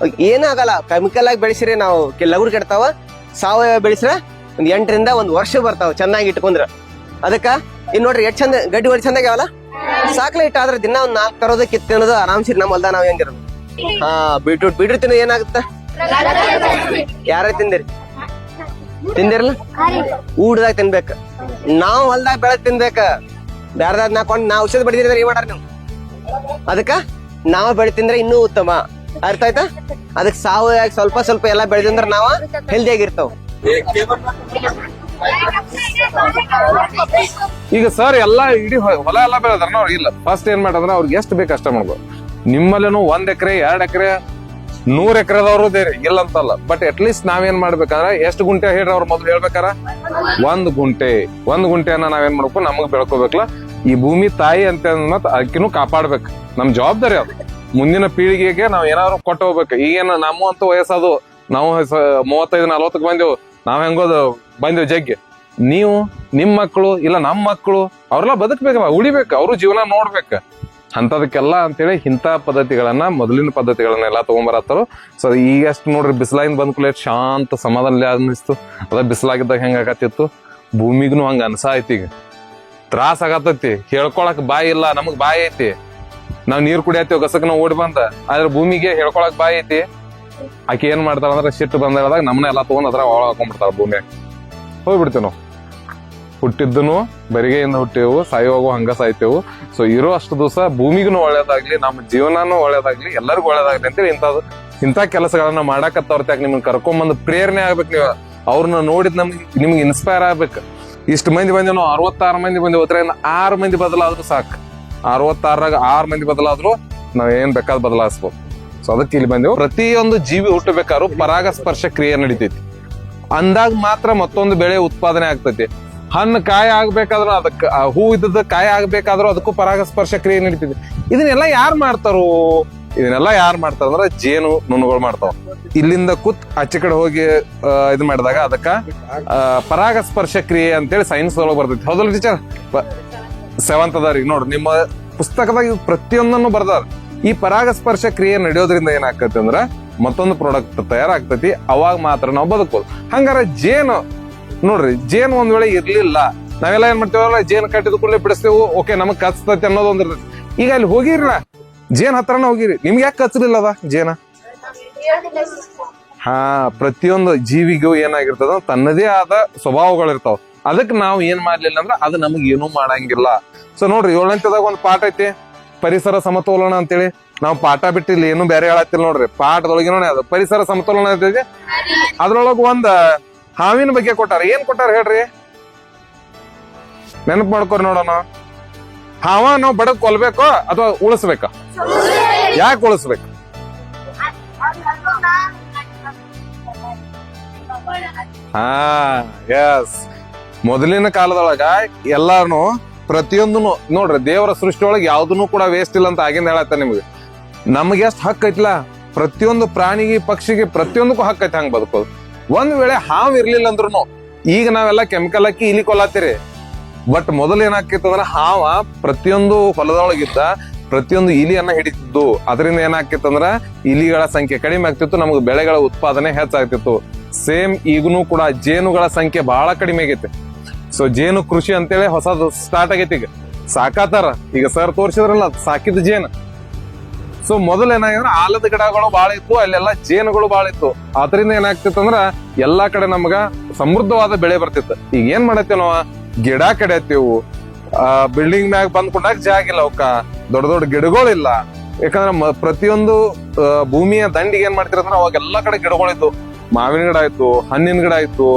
ಏನಾಗಲ್ಲ ಕೆಮಿಕಲ್ ಆಗಿ ಬೆಳೆಸಿದ್ರೆ ನಾವು ಲಘು ಕೆಡ್ತಾವ ಸಾವಯವ ಬೆಳೆಸಿದ್ರೆ ಒಂದ್ 8 ರಿಂದ 1 ವರ್ಷ ಬರ್ತಾವ ಚೆನ್ನಾಗಿ ಇಟ್ಕೊಂಡ್ರ ಅದಕ್ಕ ಇನ್ ನೋಡ್ರಿ ಎಷ್ಟ್ ಚಂದ ಗಡ್ಡಿ ಹೊಡಿ ಚಂದಾಗ್ಯಾವಲ್ಲ ಸಾಕ್ಲೆ ಇಟ್ಟು ಆದ್ರೆ ದಿನ ಒಂದ್ 4 ತರೋದ ಕಿತ್ ತಿನ್ನೋದು ಆರಾಮ್ಸಿ ನಮ್ಮ ಹೊಲ್ದ ನಾವ್ ಹೆಂಗಿರೋದು. ಹಾ ಬೀಟ್ರೂಟ್ ತಿನ್ನೋದು ಏನಾಗುತ್ತ? ಯಾರ ತಿಂದಿರಿ? ತಿಂದಿರಲ್ಲ? ಊಟದಾಗ ತಿನ್ಬೇಕ, ನಾವ್ ಹೊಲ್ದಾಗ ಬೆಳೆದ್ ತಿನ್ಬೇಕ. ಬ್ಯಾರದಾಗ ನಾಕೊಂಡ್ ನಾವ್ ಔಷಧ ಬಡಿದಿದ್ರೆ ಏನ್ ಮಾಡಾರ ನೀವು? ಅದಕ್ಕ ನಾವ್ ಬೆಳೆ ತಿಂದ್ರೆ ಇನ್ನೂ ಉತ್ತಮ. ಅರ್ಥ ಆಯ್ತಾ? ಅದಕ್ ಸಾವಯವ ಸ್ವಲ್ಪ ಎಲ್ಲಾ ಬೆಳೆದಂದ್ರ ನಾವ ಹೆಲ್ದಿ ಆಗಿರ್ತಾವ. ಈಗ ಸರ್ ಎಲ್ಲಾ ಇಡೀ ಹೊಲ ಎಲ್ಲ ಬೆಳೆದಾರ ನಾವು ಇಲ್ಲ. ಫಸ್ಟ್ ಏನ್ ಮಾಡಂದ್ರ ಅವ್ರಿಗೆ ಎಷ್ಟು ಬೇಕು ಅಷ್ಟ ಮಾಡ್ಬೋದು. ನಿಮ್ಮಲ್ಲೇನು 1 ಎಕರೆ 2 ಎಕರೆ 100 ಎಕರೆದವ್ರು ದೇರಿ ಇಲ್ಲ ಅಂತಲ್ಲ. ಬಟ್ ಅಟ್ ಲೀಸ್ಟ್ ನಾವೇನ್ ಮಾಡ್ಬೇಕಂದ್ರ ಎಷ್ಟು ಗುಂಟೆ ಹೇಳ್ರಿ ಅವ್ರ ಮೊದ್ಲು ಹೇಳ್ಬೇಕಾರ? 1 ಗುಂಟೆಯನ್ನ ನಾವೇನ್ ಮಾಡ್ಬೇಕು, ನಮಗ್ ಬೆಳ್ಕೋಬೇಕಲ್ಲ. ಈ ಭೂಮಿ ತಾಯಿ ಅಂತ ಮತ್ ಅದಕ್ಕಿನ್ನೂ ಕಾಪಾಡ್ಬೇಕು. ನಮ್ ಜವಾಬ್ದಾರಿ ಅದು. ಮುಂದಿನ ಪೀಳಿಗೆಗೆ ನಾವ್ ಏನಾದ್ರು ಕೊಟ್ಟು ಹೋಗ್ಬೇಕು. ಈಗೇನು ನಮ್ಮ ಅಂತ ವಯಸ್ಸದು, ನಾವು 35-40 ಬಂದೆವು, ನಾವ್ ಹೆಂಗೋದು ಬಂದೇವು ಜಗ್ಗೆ. ನೀವು ನಿಮ್ ಮಕ್ಕಳು ಇಲ್ಲ ನಮ್ಮ ಮಕ್ಕಳು ಅವ್ರೆಲ್ಲ ಬದುಕ್ಬೇಕಲ್ಲ, ಉಳಿಬೇಕು, ಅವ್ರು ಜೀವನ ನೋಡ್ಬೇಕು. ಅಂತದಕ್ಕೆಲ್ಲ ಅಂತೇಳಿ ಇಂಥ ಪದ್ಧತಿಗಳನ್ನ, ಮೊದಲಿನ ಪದ್ಧತಿಗಳನ್ನೆಲ್ಲ ತಗೊಂಬರತ್ತಾರು. ಸೊ ಈಗಷ್ಟು ನೋಡ್ರಿ, ಬಿಸಿಲಾಗಿಂದ ಬಂದ್ ಕೂಡಲೇ ಶಾಂತ ಸಮಾಧಾನ ಅನ್ನಿಸ್ತು. ಅದ ಬಿಸಿಲಾಗಿದ್ದಾಗ ಹೆಂಗ ಆಗತ್ತಿತ್ತು, ಭೂಮಿಗೂ ಹಂಗ ಅನ್ಸಾಯ್ತಿ. ಈಗ ತ್ರಾಸ ಆಗತೈತಿ, ಹೇಳ್ಕೊಳಕ್ ಬಾಯಿ ಇಲ್ಲ, ನಮಗ್ ಬಾಯಿ ಐತಿ. ನಾವ್ ನೀರ್ ಕುಡಿಯತ್ತೀವಿ ಗಸಕ್ ನಾವು ಓಡಿ ಬಂದ, ಆದ್ರೆ ಭೂಮಿಗೆ ಹೇಳ್ಕೊಳಕ್ ಬಾಯಿ ಐತಿ. ಆಕೆ ಏನ್ ಮಾಡ್ತಾಳ ಅಂದ್ರೆ ಸಿಟ್ಟು ಬಂದಾಗ ನಮ್ಮನ್ನ ಎಲ್ಲಾ ತಗೊಂಡ್ ಅದ್ರ ಒಳ ಹಾಕೊಂಡ್ಬಿಡ್ತಾಳ. ಭೂಮಿಯಾಗ ಹೋಗ್ಬಿಡ್ತೇವ್ ನಾವು. ಹುಟ್ಟಿದ್ದನು ಬರಿಗೆಯಿಂದ ಹುಟ್ಟೇವು, ಸಾಯುವಾಗೂ ಹಂಗ ಸಾಯ್ತೇವು. ಸೊ ಇರೋ ಅಷ್ಟು ದಿವಸ ಭೂಮಿಗೂ ಒಳ್ಳೇದಾಗ್ಲಿ, ನಮ್ಮ ಜೀವನನೂ ಒಳ್ಳೇದಾಗ್ಲಿ, ಎಲ್ಲರಿಗೂ ಒಳ್ಳೇದಾಗ್ಲಿ ಅಂತೇಳಿ ಇಂಥ ಕೆಲಸಗಳನ್ನ ಮಾಡಾಕತ್ತವ್ರತಾಗ ನಿಮ್ಗೆ ಕರ್ಕೊಂಬಂದು ಪ್ರೇರಣೆ ಆಗ್ಬೇಕು. ನೀವು ಅವ್ರನ್ನ ನೋಡಿದ್ ನಿಮ್ಗೆ ಇನ್ಸ್ಪೈರ್ ಆಗ್ಬೇಕು. ಇಷ್ಟು ಮಂದಿ ಬಂದೇವ್ ನಾವು, 66 ಮಂದಿ ಬಂದೇವ್. 6 ಮಂದಿ ಬದಲಾದ್ರು ಸಾಕು. 66ರಾಗ 6 ಮಂದಿ ಬದಲಾದ್ರು ನಾವ್ ಏನ್ ಬೇಕಾದ್ ಬದಲಾಯಿಸ್ಬೋದು. ಸೊ ಅದಕ್ಕೆ ಇಲ್ಲಿ ಬಂದೇವು. ಪ್ರತಿಯೊಂದು ಜೀವಿ ಹುಟ್ಟಬೇಕಾದ್ರು ಪರಾಗಸ್ಪರ್ಶ ಕ್ರಿಯೆ ನಡೀತೈತಿ. ಅಂದಾಗ ಮಾತ್ರ ಮತ್ತೊಂದು ಬೆಳೆ ಉತ್ಪಾದನೆ ಆಗ್ತೈತಿ. ಹಣ್ಣು ಕಾಯಿ ಆಗ್ಬೇಕಾದ್ರೂ, ಅದಕ್ಕೆ ಹೂ ಇದ್ದದ ಕಾಯಿ ಆಗ್ಬೇಕಾದ್ರೂ ಅದಕ್ಕೂ ಪರಾಗಸ್ಪರ್ಶ ಕ್ರಿಯೆ ನಡೀತೈತಿ. ಇದನ್ನೆಲ್ಲ ಯಾರು ಮಾಡ್ತಾರೋ? ಇದನ್ನೆಲ್ಲ ಯಾರು ಮಾಡ್ತಾರ ಅಂದ್ರೆ ಜೇನು ನುಣುಗಳು ಮಾಡ್ತಾವ. ಇಲ್ಲಿಂದ ಆಚೆ ಕಡೆ ಹೋಗಿ ಇದು ಮಾಡಿದಾಗ ಅದಕ್ಕ ಪರಾಗಸ್ಪರ್ಶ ಕ್ರಿಯೆ ಅಂತೇಳಿ ಸೈನ್ಸ್ ಒಳಗೆ ಬರ್ತೈತಿ. ಹೌದಲ್ಲ ಟೀಚರ್? 7th ಅದಾರಿ ನೋಡ್ರಿ, ನಿಮ್ಮ ಪುಸ್ತಕದಾಗ ಇದು ಪ್ರತಿಯೊಂದನ್ನು ಬರ್ದಾರ. ಈ ಪರಾಗಸ್ಪರ್ಶ ಕ್ರಿಯೆ ನಡೆಯೋದ್ರಿಂದ ಏನಾಗ್ತೈತಿ ಅಂದ್ರ ಮತ್ತೊಂದು ಪ್ರಾಡಕ್ಟ್ ತಯಾರಾಗ್ತೈತಿ. ಅವಾಗ ಮಾತ್ರ ನಾವು ಬದುಕೋದು. ಹಂಗಾರ ಜೇನು ನೋಡ್ರಿ, ಜೇನು ಒಂದ್ ವೇಳೆ ಇರ್ಲಿಲ್ಲ, ನಾವೆಲ್ಲ ಏನ್ ಮಾಡ್ತೇವಲ್ಲ, ಜೇನು ಕಟ್ಟಿದ ಕೂಡಲೇ ಬಿಡಿಸ್ತೇವು, ಓಕೆ ನಮಗ್ ಕಚ್ತೈತಿ ಅನ್ನೋದು ಒಂದಿರ್ತೈತಿ. ಈಗ ಅಲ್ಲಿ ಹೋಗಿರಲ್ಲ, ಜೇನ್ ಹತ್ರನ ಹೋಗಿರಿ, ನಿಮ್ಗೆ ಯಾಕೆ ಕಚ್ಚಲಿಲ್ಲ ಅದ ಜೇನ? ಹಾ, ಪ್ರತಿಯೊಂದು ಜೀವಿಗೂ ಏನಾಗಿರ್ತದ ತನ್ನದೇ ಆದ ಸ್ವಭಾವಗಳಿರ್ತಾವ. ಅದಕ್ಕೆ ನಾವು ಏನ್ ಮಾಡ್ಲಿಲ್ಲ ಅಂದ್ರ ಅದು ನಮಗ್ ಏನೂ ಮಾಡಂಗಿಲ್ಲ. ಸೊ ನೋಡ್ರಿ, 7ನೇದಾಗ ಒಂದು ಪಾಠ ಐತಿ, ಪರಿಸರ ಸಮತೋಲನ ಅಂತೇಳಿ. ನಾವು ಪಾಠ ಬಿಟ್ಟಿಲ್ಲ, ಏನು ಬೇರೆ ಹೇಳತ್ತಿಲ್ಲ ನೋಡ್ರಿ. ಪಾಠದೊಳಗೇನೋ ಅದು ಪರಿಸರ ಸಮತೋಲನ ಅಂತೇಳಿ. ಅದ್ರೊಳಗ ಒಂದ್ ಹಾವಿನ ಬಗ್ಗೆ ಕೊಟ್ಟಾರ. ಏನ್ ಕೊಟ್ಟಾರ ಹೇಳ್ರಿ? ನೆನಪು ಮಾಡ್ಕೊರಿ ನೋಡೋಣ. ಹಾವ ನಾವು ಬಡಕ್ ಕೊಲ್ಬೇಕೋ ಅಥವಾ ಉಳಿಸ್ಬೇಕ? ಯಾಕೆ ಉಳಿಸ್ಬೇಕು? ಹಾ, ಎಸ್. ಮೊದಲಿನ ಕಾಲದೊಳಗ ಎಲ್ಲಾನು ಪ್ರತಿಯೊಂದನು ನೋಡ್ರಿ, ದೇವರ ಸೃಷ್ಟಿಯೊಳಗೆ ಯಾವ್ದನ್ನು ಕೂಡ ವೇಸ್ಟ್ ಇಲ್ಲ ಅಂತ ಆಗಿಂದ ಹೇಳತ್ತ ನಿಮ್ಗೆ. ನಮ್ಗೆ ಎಷ್ಟು ಹಕ್ಕು ಐತಿಲ್ಲ, ಪ್ರತಿಯೊಂದು ಪ್ರಾಣಿಗೆ ಪಕ್ಷಿಗೆ ಪ್ರತಿಯೊಂದಕ್ಕೂ ಹಕ್ಕು ಐತಿ ಹಂಗ ಬದುಕೋದು. ಒಂದ್ ವೇಳೆ ಹಾವು ಇರ್ಲಿಲ್ಲ ಅಂದ್ರೂ, ಈಗ ನಾವೆಲ್ಲ ಕೆಮಿಕಲ್ ಹಾಕಿ ಇಲಿ ಕೊಲ್ಲಾತಿರಿ. ಬಟ್ ಮೊದಲು ಏನಾಗ್ತಿತ್ತು ಅಂದ್ರೆ ಹಾವ ಪ್ರತಿಯೊಂದು ಹೊಲದೊಳಗಿದ್ದ ಪ್ರತಿಯೊಂದು ಇಲಿಯನ್ನ ಹಿಡಿತಿದ್ದು. ಅದರಿಂದ ಏನಾಗ್ತಿತ್ತು ಅಂದ್ರ ಇಲಿಗಳ ಸಂಖ್ಯೆ ಕಡಿಮೆ ಆಗ್ತಿತ್ತು, ನಮ್ಗೆ ಬೆಳೆಗಳ ಉತ್ಪಾದನೆ ಹೆಚ್ಚಾಗ್ತಿತ್ತು. ಸೇಮ್ ಈಗನೂ ಕೂಡ ಜೇನುಗಳ ಸಂಖ್ಯೆ ಬಹಳ ಕಡಿಮೆ ಆಗೈತೆ. ಸೊ ಜೇನು ಕೃಷಿ ಅಂತೇಳಿ ಹೊಸದು ಸ್ಟಾರ್ಟ್ ಆಗೈತಿ. ಈಗ ಸಾಕಾತಾರ, ಈಗ ಸರ್ ತೋರಿಸಿದ್ರಲ್ಲ ಸಾಕಿದ ಜೇನು. ಸೊ ಮೊದಲು ಏನಾಗಿದ್ರೆ ಆಲದ ಗಿಡಗಳು ಬಾಳ ಇತ್ತು, ಅಲ್ಲೆಲ್ಲ ಜೇನುಗಳು ಬಾಳ ಇತ್ತು. ಅದರಿಂದ ಏನಾಗ್ತಿತ್ತು ಅಂದ್ರ ಎಲ್ಲಾ ಕಡೆ ನಮ್ಗ ಸಮೃದ್ಧವಾದ ಬೆಳೆ ಬರ್ತಿತ್ತು. ಈಗ ಏನ್ ಮಾಡತ್ತೇವ್ ನಾವು, ಗಿಡ ಕಡಿಯತ್ತೇವು. ಬಿಲ್ಡಿಂಗ್ ಮ್ಯಾಗ ಬಂದ್ಕೊಂಡಾಗ ಜಾಗ ಇಲ್ಲ, ಅವಕ್ಕ ದೊಡ್ಡ ದೊಡ್ಡ ಗಿಡಗಳಿಲ್ಲ. ಯಾಕಂದ್ರ ಪ್ರತಿಯೊಂದು ಭೂಮಿಯ ದಂಡಿಗೆ ಏನ್ ಮಾಡ್ತಿರಂದ್ರ ಅವಾಗ ಎಲ್ಲಾ ಕಡೆ ಗಿಡಗಳಿತ್ತು. ಮಾವಿನ ಗಿಡ ಇತ್ತು, ಹಣ್ಣಿನ ಗಿಡ ಇತ್ತು,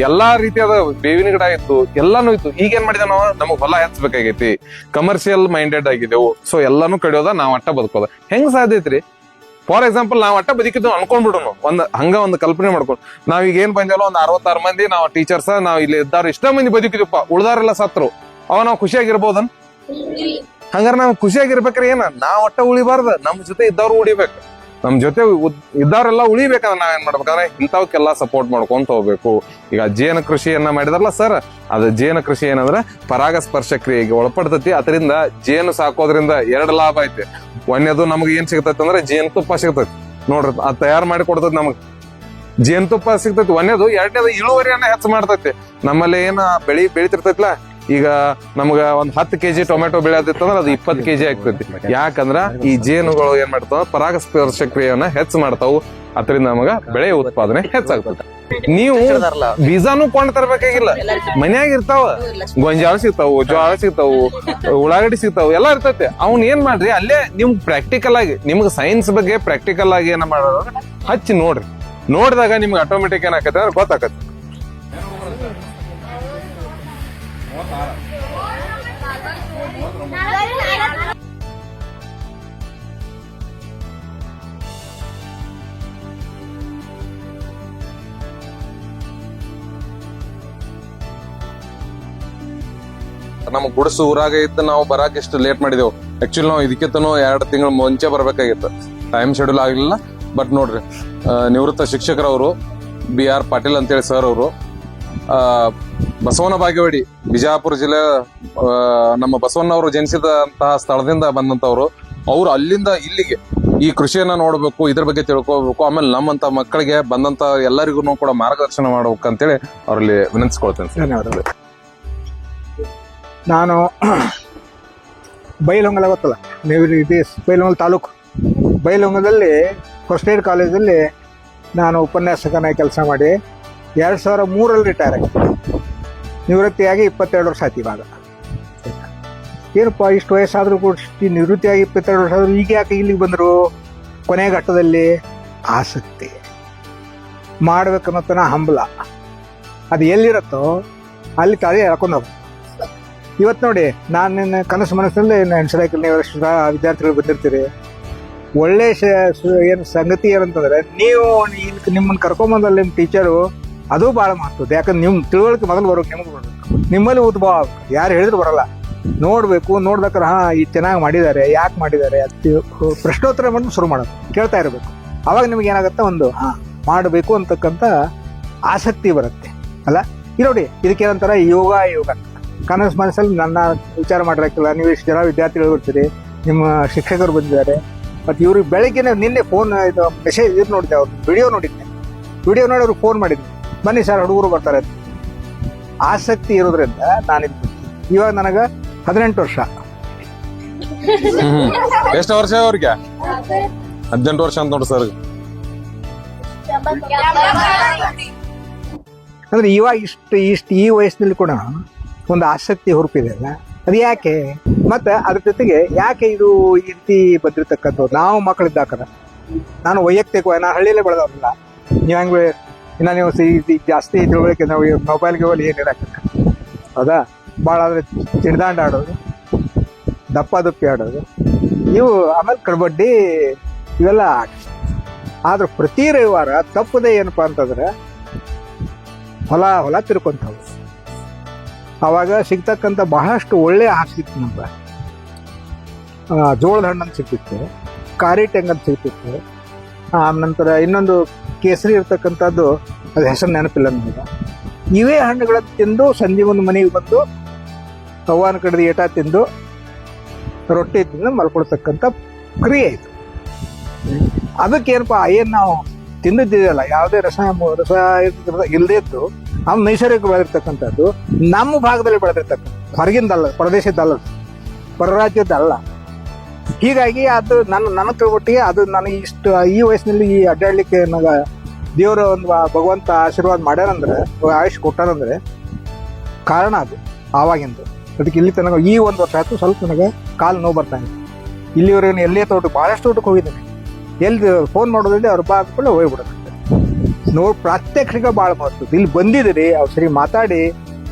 ಎಲ್ಲಾ ರೀತಿಯಾದ ಬೇವಿನ ಗಿಡ ಇತ್ತು, ಎಲ್ಲಾನು ಇತ್ತು. ಈಗ ಏನ್ ಮಾಡಿದ ನಾವು, ನಮಗ್ ಹೊಲ ಹೆಚ್ಚಬೇಕಾಗೈತಿ, ಕಮರ್ಷಿಯಲ್ ಮೈಂಡೆಡ್ ಆಗಿದ್ದೆವು. ಸೊ ಎಲ್ಲಾನು ಕಡಿಯೋದ, ನಾವ್ ಅಟ್ಟ ಬದುಕೋದ. ಹೆಂಗ್ ಸಾಧ್ಯ ಐತ್ರಿ? ಫಾರ್ ಎಕ್ಸಾಂಪಲ್, ನಾವ್ ಅಟ್ಟ ಬದುಕಿದ್ವಿ ಅನ್ಕೊಂಡ್ಬಿಡೋನು, ಒಂದು ಕಲ್ಪನೆ ಮಾಡ್ಕೊಂಡು. ನಾವೀಗ ಏನ್ ಬಂದೇವಲ್ಲ, ಒಂದ್ 66 ಮಂದಿ ನಾವು ಟೀಚರ್ಸ್, ನಾವ್ ಇಲ್ಲಿ ಇದ್ದಾರ ಇಷ್ಟ ಮಂದಿ ಬದುಕಿದ್ವಪ್ಪ, ಉಳ್ದಾರೆಲ್ಲ ಸತ್ರು, ಅವ ನಾವ್ ಖುಷಿಯಾಗಿರ್ಬೋದನ್? ಹಂಗಾರ ನಾವ್ ಖುಷಿಯಾಗಿರ್ಬೇಕ್ರೆ ಏನ, ನಾವ್ ಒಟ್ಟ ಉಳಿಬಾರ್ದ, ನಮ್ ಜೊತೆ ಇದ್ದವ್ರು ಉಳಿಬೇಕು. ನಮ್ ಜೊತೆ ಇದ್ದವ್ರೆಲ್ಲ ಉಳಿಬೇಕಂದ್ರೆ ನಾವೇನ್ ಮಾಡ್ಬೇಕಂದ್ರೆ ಇಂಥವಕ್ಕೆಲ್ಲ ಸಪೋರ್ಟ್ ಮಾಡ್ಕೊಂತ ಹೋಗ್ಬೇಕು. ಈಗ ಜೇನು ಕೃಷಿಯನ್ನ ಮಾಡಿದಾರಲ್ಲ ಸರ್, ಅದು ಜೇನು ಕೃಷಿ ಏನಂದ್ರೆ ಪರಾಗಸ್ಪರ್ಶ ಕ್ರಿಯೆಗೆ ಒಳಪಡ್ತೈತಿ. ಅದರಿಂದ ಜೇನು ಸಾಕೋದ್ರಿಂದ 2 ಲಾಭ ಐತಿ. ಒಂದೇದು ನಮ್ಗೆ ಏನ್ ಸಿಗ್ತೈತಿ ಅಂದ್ರೆ ಜೇನುತುಪ್ಪ ಸಿಗ್ತೈತಿ ನೋಡ್ರಿ, ಅದ್ ತಯಾರು ಮಾಡಿ ಕೊಡ್ತೈತಿ ನಮಗ್. ಜೇನುತುಪ್ಪ ಸಿಗ್ತೈತಿ ಒಂದೇದು. 2ನೇದು ಇಳುವರಿಯನ್ನ ಹೆಚ್ಚು ಮಾಡ್ತೈತಿ. ನಮ್ಮಲ್ಲಿ ಏನ ಬೆಳಿತಿರ್ತೈತಿಲ್ಲ, ಈಗ ನಮ್ಗ ಒಂದ್ 10 ಕೆಜಿ ಟೊಮೆಟೊ ಬೆಳೆಯೋದಿತ್ತಂದ್ರ ಅದು 20 ಕೆಜಿ ಆಗ್ತೈತಿ. ಯಾಕಂದ್ರ ಈ ಜೇನುಗಳು ಏನ್ ಮಾಡ್ತಾವ, ಪರಾಗಸ್ಪರ್ಶ ಕ್ರಿಯೆಯನ್ನ ಹೆಚ್ಚು ಮಾಡ್ತಾವು. ಅದರಿಂದ ನಮಗ ಬೆಳೆ ಉತ್ಪಾದನೆ ಹೆಚ್ಚಾಗ್ತದೆ. ನೀವು ಬೀಜಾನು ಕೊಂಡ್ ತರಬೇಕಾಗಿಲ್ಲ, ಮನ್ಯಾಗ ಇರ್ತಾವ. ಗೊಂಜಾಳ ಸಿಗ್ತಾವು, ಜೋಳ ಸಿಗ್ತಾವು, ಉಳ್ಳಾಗಡ್ಡಿ ಸಿಗ್ತಾವು, ಎಲ್ಲಾ ಇರ್ತೈತಿ. ಅವ್ನ ಏನ್ ಮಾಡ್ರಿ, ಅಲ್ಲೇ ನಿಮ್ಗ್ ಪ್ರಾಕ್ಟಿಕಲ್ ಆಗಿ, ನಿಮ್ಗೆ ಸೈನ್ಸ್ ಬಗ್ಗೆ ಪ್ರಾಕ್ಟಿಕಲ್ ಆಗಿ ಏನ ಮಾಡೋದ್ರ ಹಚ್ಚಿ ನೋಡ್ರಿ. ನೋಡಿದಾಗ ನಿಮ್ಗೆ ಆಟೋಮೆಟಿಕ್ ಏನಾಕತ್ತೆ ಅಂದ್ರೆ ಗೊತ್ತಾಕತ್ತೆ. ನಮ್ಮ ಗುಡ್ಸು ಊರಾಗ ಇತ್ತು, ನಾವು ಬರಾಕ ಎಷ್ಟು ಲೇಟ್ ಮಾಡಿದೆವು. ಆಕ್ಚುಲಿ ನಾವು ಇದಕ್ಕಿಂತನೂ 2 ತಿಂಗಳ ಮುಂಚೆ ಬರ್ಬೇಕಾಗಿತ್ತು, ಟೈಮ್ ಶೆಡ್ಯೂಲ್ ಆಗ್ಲಿಲ್ಲ. ಬಟ್ ನೋಡ್ರಿ, ನಿವೃತ್ತ ಶಿಕ್ಷಕರವರು BR ಪಾಟೀಲ್ ಅಂತೇಳಿ ಸರ್ ಅವರು, ಬಸವನ ಬಾಗೇವಾಡಿ, ಬಿಜಾಪುರ ಜಿಲ್ಲೆ, ನಮ್ಮ ಬಸವಣ್ಣವರು ಜನಿಸಿದಂತಹ ಸ್ಥಳದಿಂದ ಬಂದಂತವ್ರು. ಅವ್ರು ಅಲ್ಲಿಂದ ಇಲ್ಲಿಗೆ ಈ ಕೃಷಿಯನ್ನ ನೋಡ್ಬೇಕು, ಇದ್ರ ಬಗ್ಗೆ ತಿಳ್ಕೊಬೇಕು, ಆಮೇಲೆ ನಮ್ಮಂತ ಮಕ್ಕಳಿಗೆ ಬಂದಂತ ಎಲ್ಲರಿಗೂ ಕೂಡ ಮಾರ್ಗದರ್ಶನ ಮಾಡ್ಬೇಕು ಅಂತೇಳಿ ಅವರಲ್ಲಿ ವಿನಂತಿಸ್ಕೊಳ್ತೇನೆ. ಧನ್ಯವಾದಗಳು. ನಾನು ಬೈಲಹೊಂಗಲ ಗೊತ್ತಲ್ಲ, ನೀವು ಬೈಲಹೊಂಗಲ ತಾಲೂಕು, ಬೈಲಹೊಂಗಲದಲ್ಲಿ ಫಸ್ಟ್ ಏಡ್ ಕಾಲೇಜಲ್ಲಿ ನಾನು ಉಪನ್ಯಾಸಕನಾಗಿ ಕೆಲಸ ಮಾಡಿ 2003ರಲ್ಲಿ ರಿಟೈರ್ ಆಗಿ ನಿವೃತ್ತಿಯಾಗಿ 22 ವರ್ಷ ಆಯ್ತು. ಇವಾಗ ಏನಪ್ಪ ಇಷ್ಟು ವಯಸ್ಸಾದರೂ ಕೂಡ ನಿವೃತ್ತಿಯಾಗಿ 22 ವರ್ಷ ಆದರೂ ಈಗ ಯಾಕೆ ಇಲ್ಲಿಗೆ ಬಂದರು? ಕೊನೆ ಘಟ್ಟದಲ್ಲಿ ಆಸಕ್ತಿ ಮಾಡ್ಬೇಕನ್ನೋತನ ಹಂಬಲ ಅದು ಎಲ್ಲಿರುತ್ತೋ ಅಲ್ಲಿ ತಾಳಿ ಹೇಳ್ಕೊಂಡು ಹೋಗ್ಬೇಕು. ಇವತ್ತು ನೋಡಿ, ನಾನು ನಿನ್ನ ಕನಸು ಮನಸ್ಸಿನಲ್ಲಿ ಹೆಣ್ಸರಾಕಿಲ್ ನೀವು ವಿದ್ಯಾರ್ಥಿಗಳು ಬಂದಿರ್ತೀರಿ. ಒಳ್ಳೆ ಏನು ಸಂಗತಿ ಏನಂತಂದ್ರೆ, ನೀವು ನಿಮ್ಮನ್ನು ಕರ್ಕೊಂಬಂದಲ್ಲಿ ನಿಮ್ಮ ಟೀಚರು ಅದು ಭಾಳ ಮಹತ್ವದ್ದು. ಯಾಕಂದ್ರೆ ನಿಮ್ಮ ತಿಳುವಳಿಕೆ ಮೊದಲು ಬರ್ಬೇಕು, ನಿಮ್ಗೆ ಬರ್ಬೇಕು, ನಿಮ್ಮಲ್ಲಿ ಉದ್ಭವ ಆಗ್ಬೇಕು. ಯಾರು ಹೇಳಿದ್ರು ಬರಲ್ಲ, ನೋಡ್ಬೇಕು. ನೋಡ್ಬೇಕಾದ್ರೆ ಇದು ಚೆನ್ನಾಗಿ ಮಾಡಿದ್ದಾರೆ, ಯಾಕೆ ಮಾಡಿದ್ದಾರೆ ಅದು ಪ್ರಶ್ನೋತ್ತರ ಮಾಡಿ ಶುರು ಮಾಡೋದು, ಕೇಳ್ತಾ ಇರಬೇಕು. ಅವಾಗ ನಿಮ್ಗೆ ಏನಾಗುತ್ತೆ, ಒಂದು ಮಾಡಬೇಕು ಅಂತಕ್ಕಂಥ ಆಸಕ್ತಿ ಬರುತ್ತೆ ಅಲ್ಲ. ಇದು ನೋಡಿ, ಇದಕ್ಕೇನಂತಾರೆ ಯೋಗ. ಕನಸು ಮನಸ್ಸಲ್ಲಿ ನನ್ನ ವಿಚಾರ ಮಾಡಿರಕ್ಕಿಲ್ಲ. ನೀವು ಇಷ್ಟು ಜನ ವಿದ್ಯಾರ್ಥಿಗಳು ಬರ್ತೀರಿ, ನಿಮ್ಮ ಶಿಕ್ಷಕರು ಬಂದಿದ್ದಾರೆ. ಮತ್ತು ಇವ್ರಿಗೆ ಬೆಳಗ್ಗೆ ನಿನ್ನೆ ಫೋನ್ ಇದು ಮೆಸೇಜ್ ಇದು ನೋಡಿದ್ದೆ, ಅವ್ರು ವಿಡಿಯೋ ನೋಡಿದ್ದೆ. ವಿಡಿಯೋ ನೋಡಿ ಅವ್ರಿಗೆ ಫೋನ್ ಮಾಡಿದ್ದೆ, ಬನ್ನಿ ಸರ್ ಹುಡುಗರು ಬರ್ತಾರೆ. ಆಸಕ್ತಿ ಇರೋದ್ರಿಂದ ನಾನಿದ್ದು ಇವಾಗ ನನಗೆ 18 ವರ್ಷ. ಎಷ್ಟು ವರ್ಷ ಅವ್ರಿಗೆ? 18 ವರ್ಷ ಅಂತ ನೋಡಿ ಸರ್. ಅಂದ್ರೆ ಇವಾಗ ಇಷ್ಟು ಈ ವಯಸ್ಸಿನಲ್ಲಿ ಕೂಡ ಒಂದು ಆಸಕ್ತಿ ಹುರುಪಿದೆ ಅಲ್ಲ, ಅದು ಯಾಕೆ? ಮತ್ತೆ ಅದ್ರ ಜೊತೆಗೆ ಯಾಕೆ ಇದು ಈ ರೀತಿ ಬಂದಿರತಕ್ಕಂಥದ್ದು? ನಾವು ಮಕ್ಕಳಿದ್ದಾಕರ, ನಾನು ವೈಯಕ್ತಿಕವಾಗಿ ನಾನು ಹಳ್ಳಿಯಲ್ಲೇ ಬೆಳೆದವ್ರಲ್ಲ. ನೀವು ಹಂಗೆ ಇನ್ನು ನೀವು ಜಾಸ್ತಿ ತಿಳುವಳಿಕೆ ನಾವು ಮೊಬೈಲ್ಗೆ ಹೋಗಿ ಏನು ಇರಾಕತ್ತೆ ಹೌದಾ? ಭಾಳ ಆದರೆ ಚಿಣದಾಂಡ ಆಡೋದು, ದಪ್ಪ ದುಪ್ಪಿ ಆಡೋದು, ಇವು ಆಮೇಲೆ ಕಬಡ್ಡಿ ಇವೆಲ್ಲ ಆಟ. ಆದ್ರೆ ಪ್ರತಿ ರವಿವಾರ ತಪ್ಪದೆ ಏನಪ್ಪಾ ಅಂತಂದ್ರೆ ಹೊಲ ತಿರ್ಕೊಂತಾವು. ಅವಾಗ ಸಿಗ್ತಕ್ಕಂಥ ಬಹಳಷ್ಟು ಒಳ್ಳೆ ಆಹಾರ ಸಿಕ್ತು ನಮ್ಗೆ. ಜೋಳದ ಹಣ್ಣು ಅಂತ ಸಿಗ್ತಿತ್ತು, ಕಾರಿ ಟೆಂಗ್ ಅಂತ ಸಿಗ್ತಿತ್ತು. ನಂತರ ಇನ್ನೊಂದು ಕೇಸರಿ ಇರ್ತಕ್ಕಂಥದ್ದು, ಅದು ಹೆಸರು ನೆನಪಿಲ್ಲ ನಮಗೆ. ಇವೇ ಹಣ್ಣುಗಳನ್ನು ತಿಂದು ಸಂಜೆ ಒಂದು ಮನೆಗೆ ಬಂದು ಅವ್ವನ ಕಡೆದು ಏಟ ತಿಂದು ರೊಟ್ಟಿ ತಿಂದು ಮಲ್ಕೊಳ್ತಕ್ಕಂಥ ಕ್ರಿಯೆ ಇದು. ಅದಕ್ಕೇನಪ್ಪ, ಏನು ನಾವು ತಿಂದಿದ್ದೀವಲ್ಲ, ಯಾವುದೇ ರಸ ಇಲ್ಲದೇ ಇದ್ದು ನಾವು ನೈಸರ್ಗಿಕ ಬೆಳೆದಿರ್ತಕ್ಕಂಥದ್ದು, ನಮ್ಮ ಭಾಗದಲ್ಲಿ ಬೆಳೆದಿರ್ತಕ್ಕಂಥ, ಹೊರಗಿಂದಲ್ಲ, ಪ್ರದೇಶದ್ದಲ್ಲ, ಪರರಾಜ್ಯದ್ದಲ್ಲ. ಹೀಗಾಗಿ ಅದು ನನ್ನ ತಿಳ್ಬಿಟ್ಟಿಗೆ ಅದು ನನಗೆ ಇಷ್ಟು ಈ ವಯಸ್ಸಿನಲ್ಲಿ ಈ ಅಡ್ಡಾಡ್ಲಿಕ್ಕೆ ನನಗೆ ದೇವರ ಒಂದು ಭಗವಂತ ಆಶೀರ್ವಾದ ಮಾಡ್ಯಾರಂದ್ರೆ, ಆಯುಷ್ ಕೊಟ್ಟಾರಂದ್ರೆ ಕಾರಣ ಅದು ಆವಾಗಿಂದು. ಅದಕ್ಕೆ ಇಲ್ಲಿ ತನಕ ಈ 1 ವರ್ಷ ಆಯ್ತು ಸ್ವಲ್ಪ ನನಗೆ ಕಾಲು ನೋವು ಬರ್ತಾನೆ. ಇಲ್ಲಿವರೆಗೂ ಎಲ್ಲೇ ತೋಟಕ್ಕೆ, ಭಾಳಷ್ಟು ತೋಟಕ್ಕೆ ಹೋಗಿದ್ದೇನೆ. ಎಲ್ಲಿ ಫೋನ್ ಮಾಡೋದ್ರಲ್ಲಿ ಅವ್ರು ಬಾದ್ಕೊಂಡು ಹೋಗ್ಬಿಡೋದು ನೋಡಿ. ಪ್ರಾತ್ಯಕ್ಷಿಕ ಭಾಳ ಮಹತ್ವದ್ದು. ಇಲ್ಲಿ ಬಂದಿದ್ದೀರಿ, ಅವ್ರು ಸರಿ ಮಾತಾಡಿ,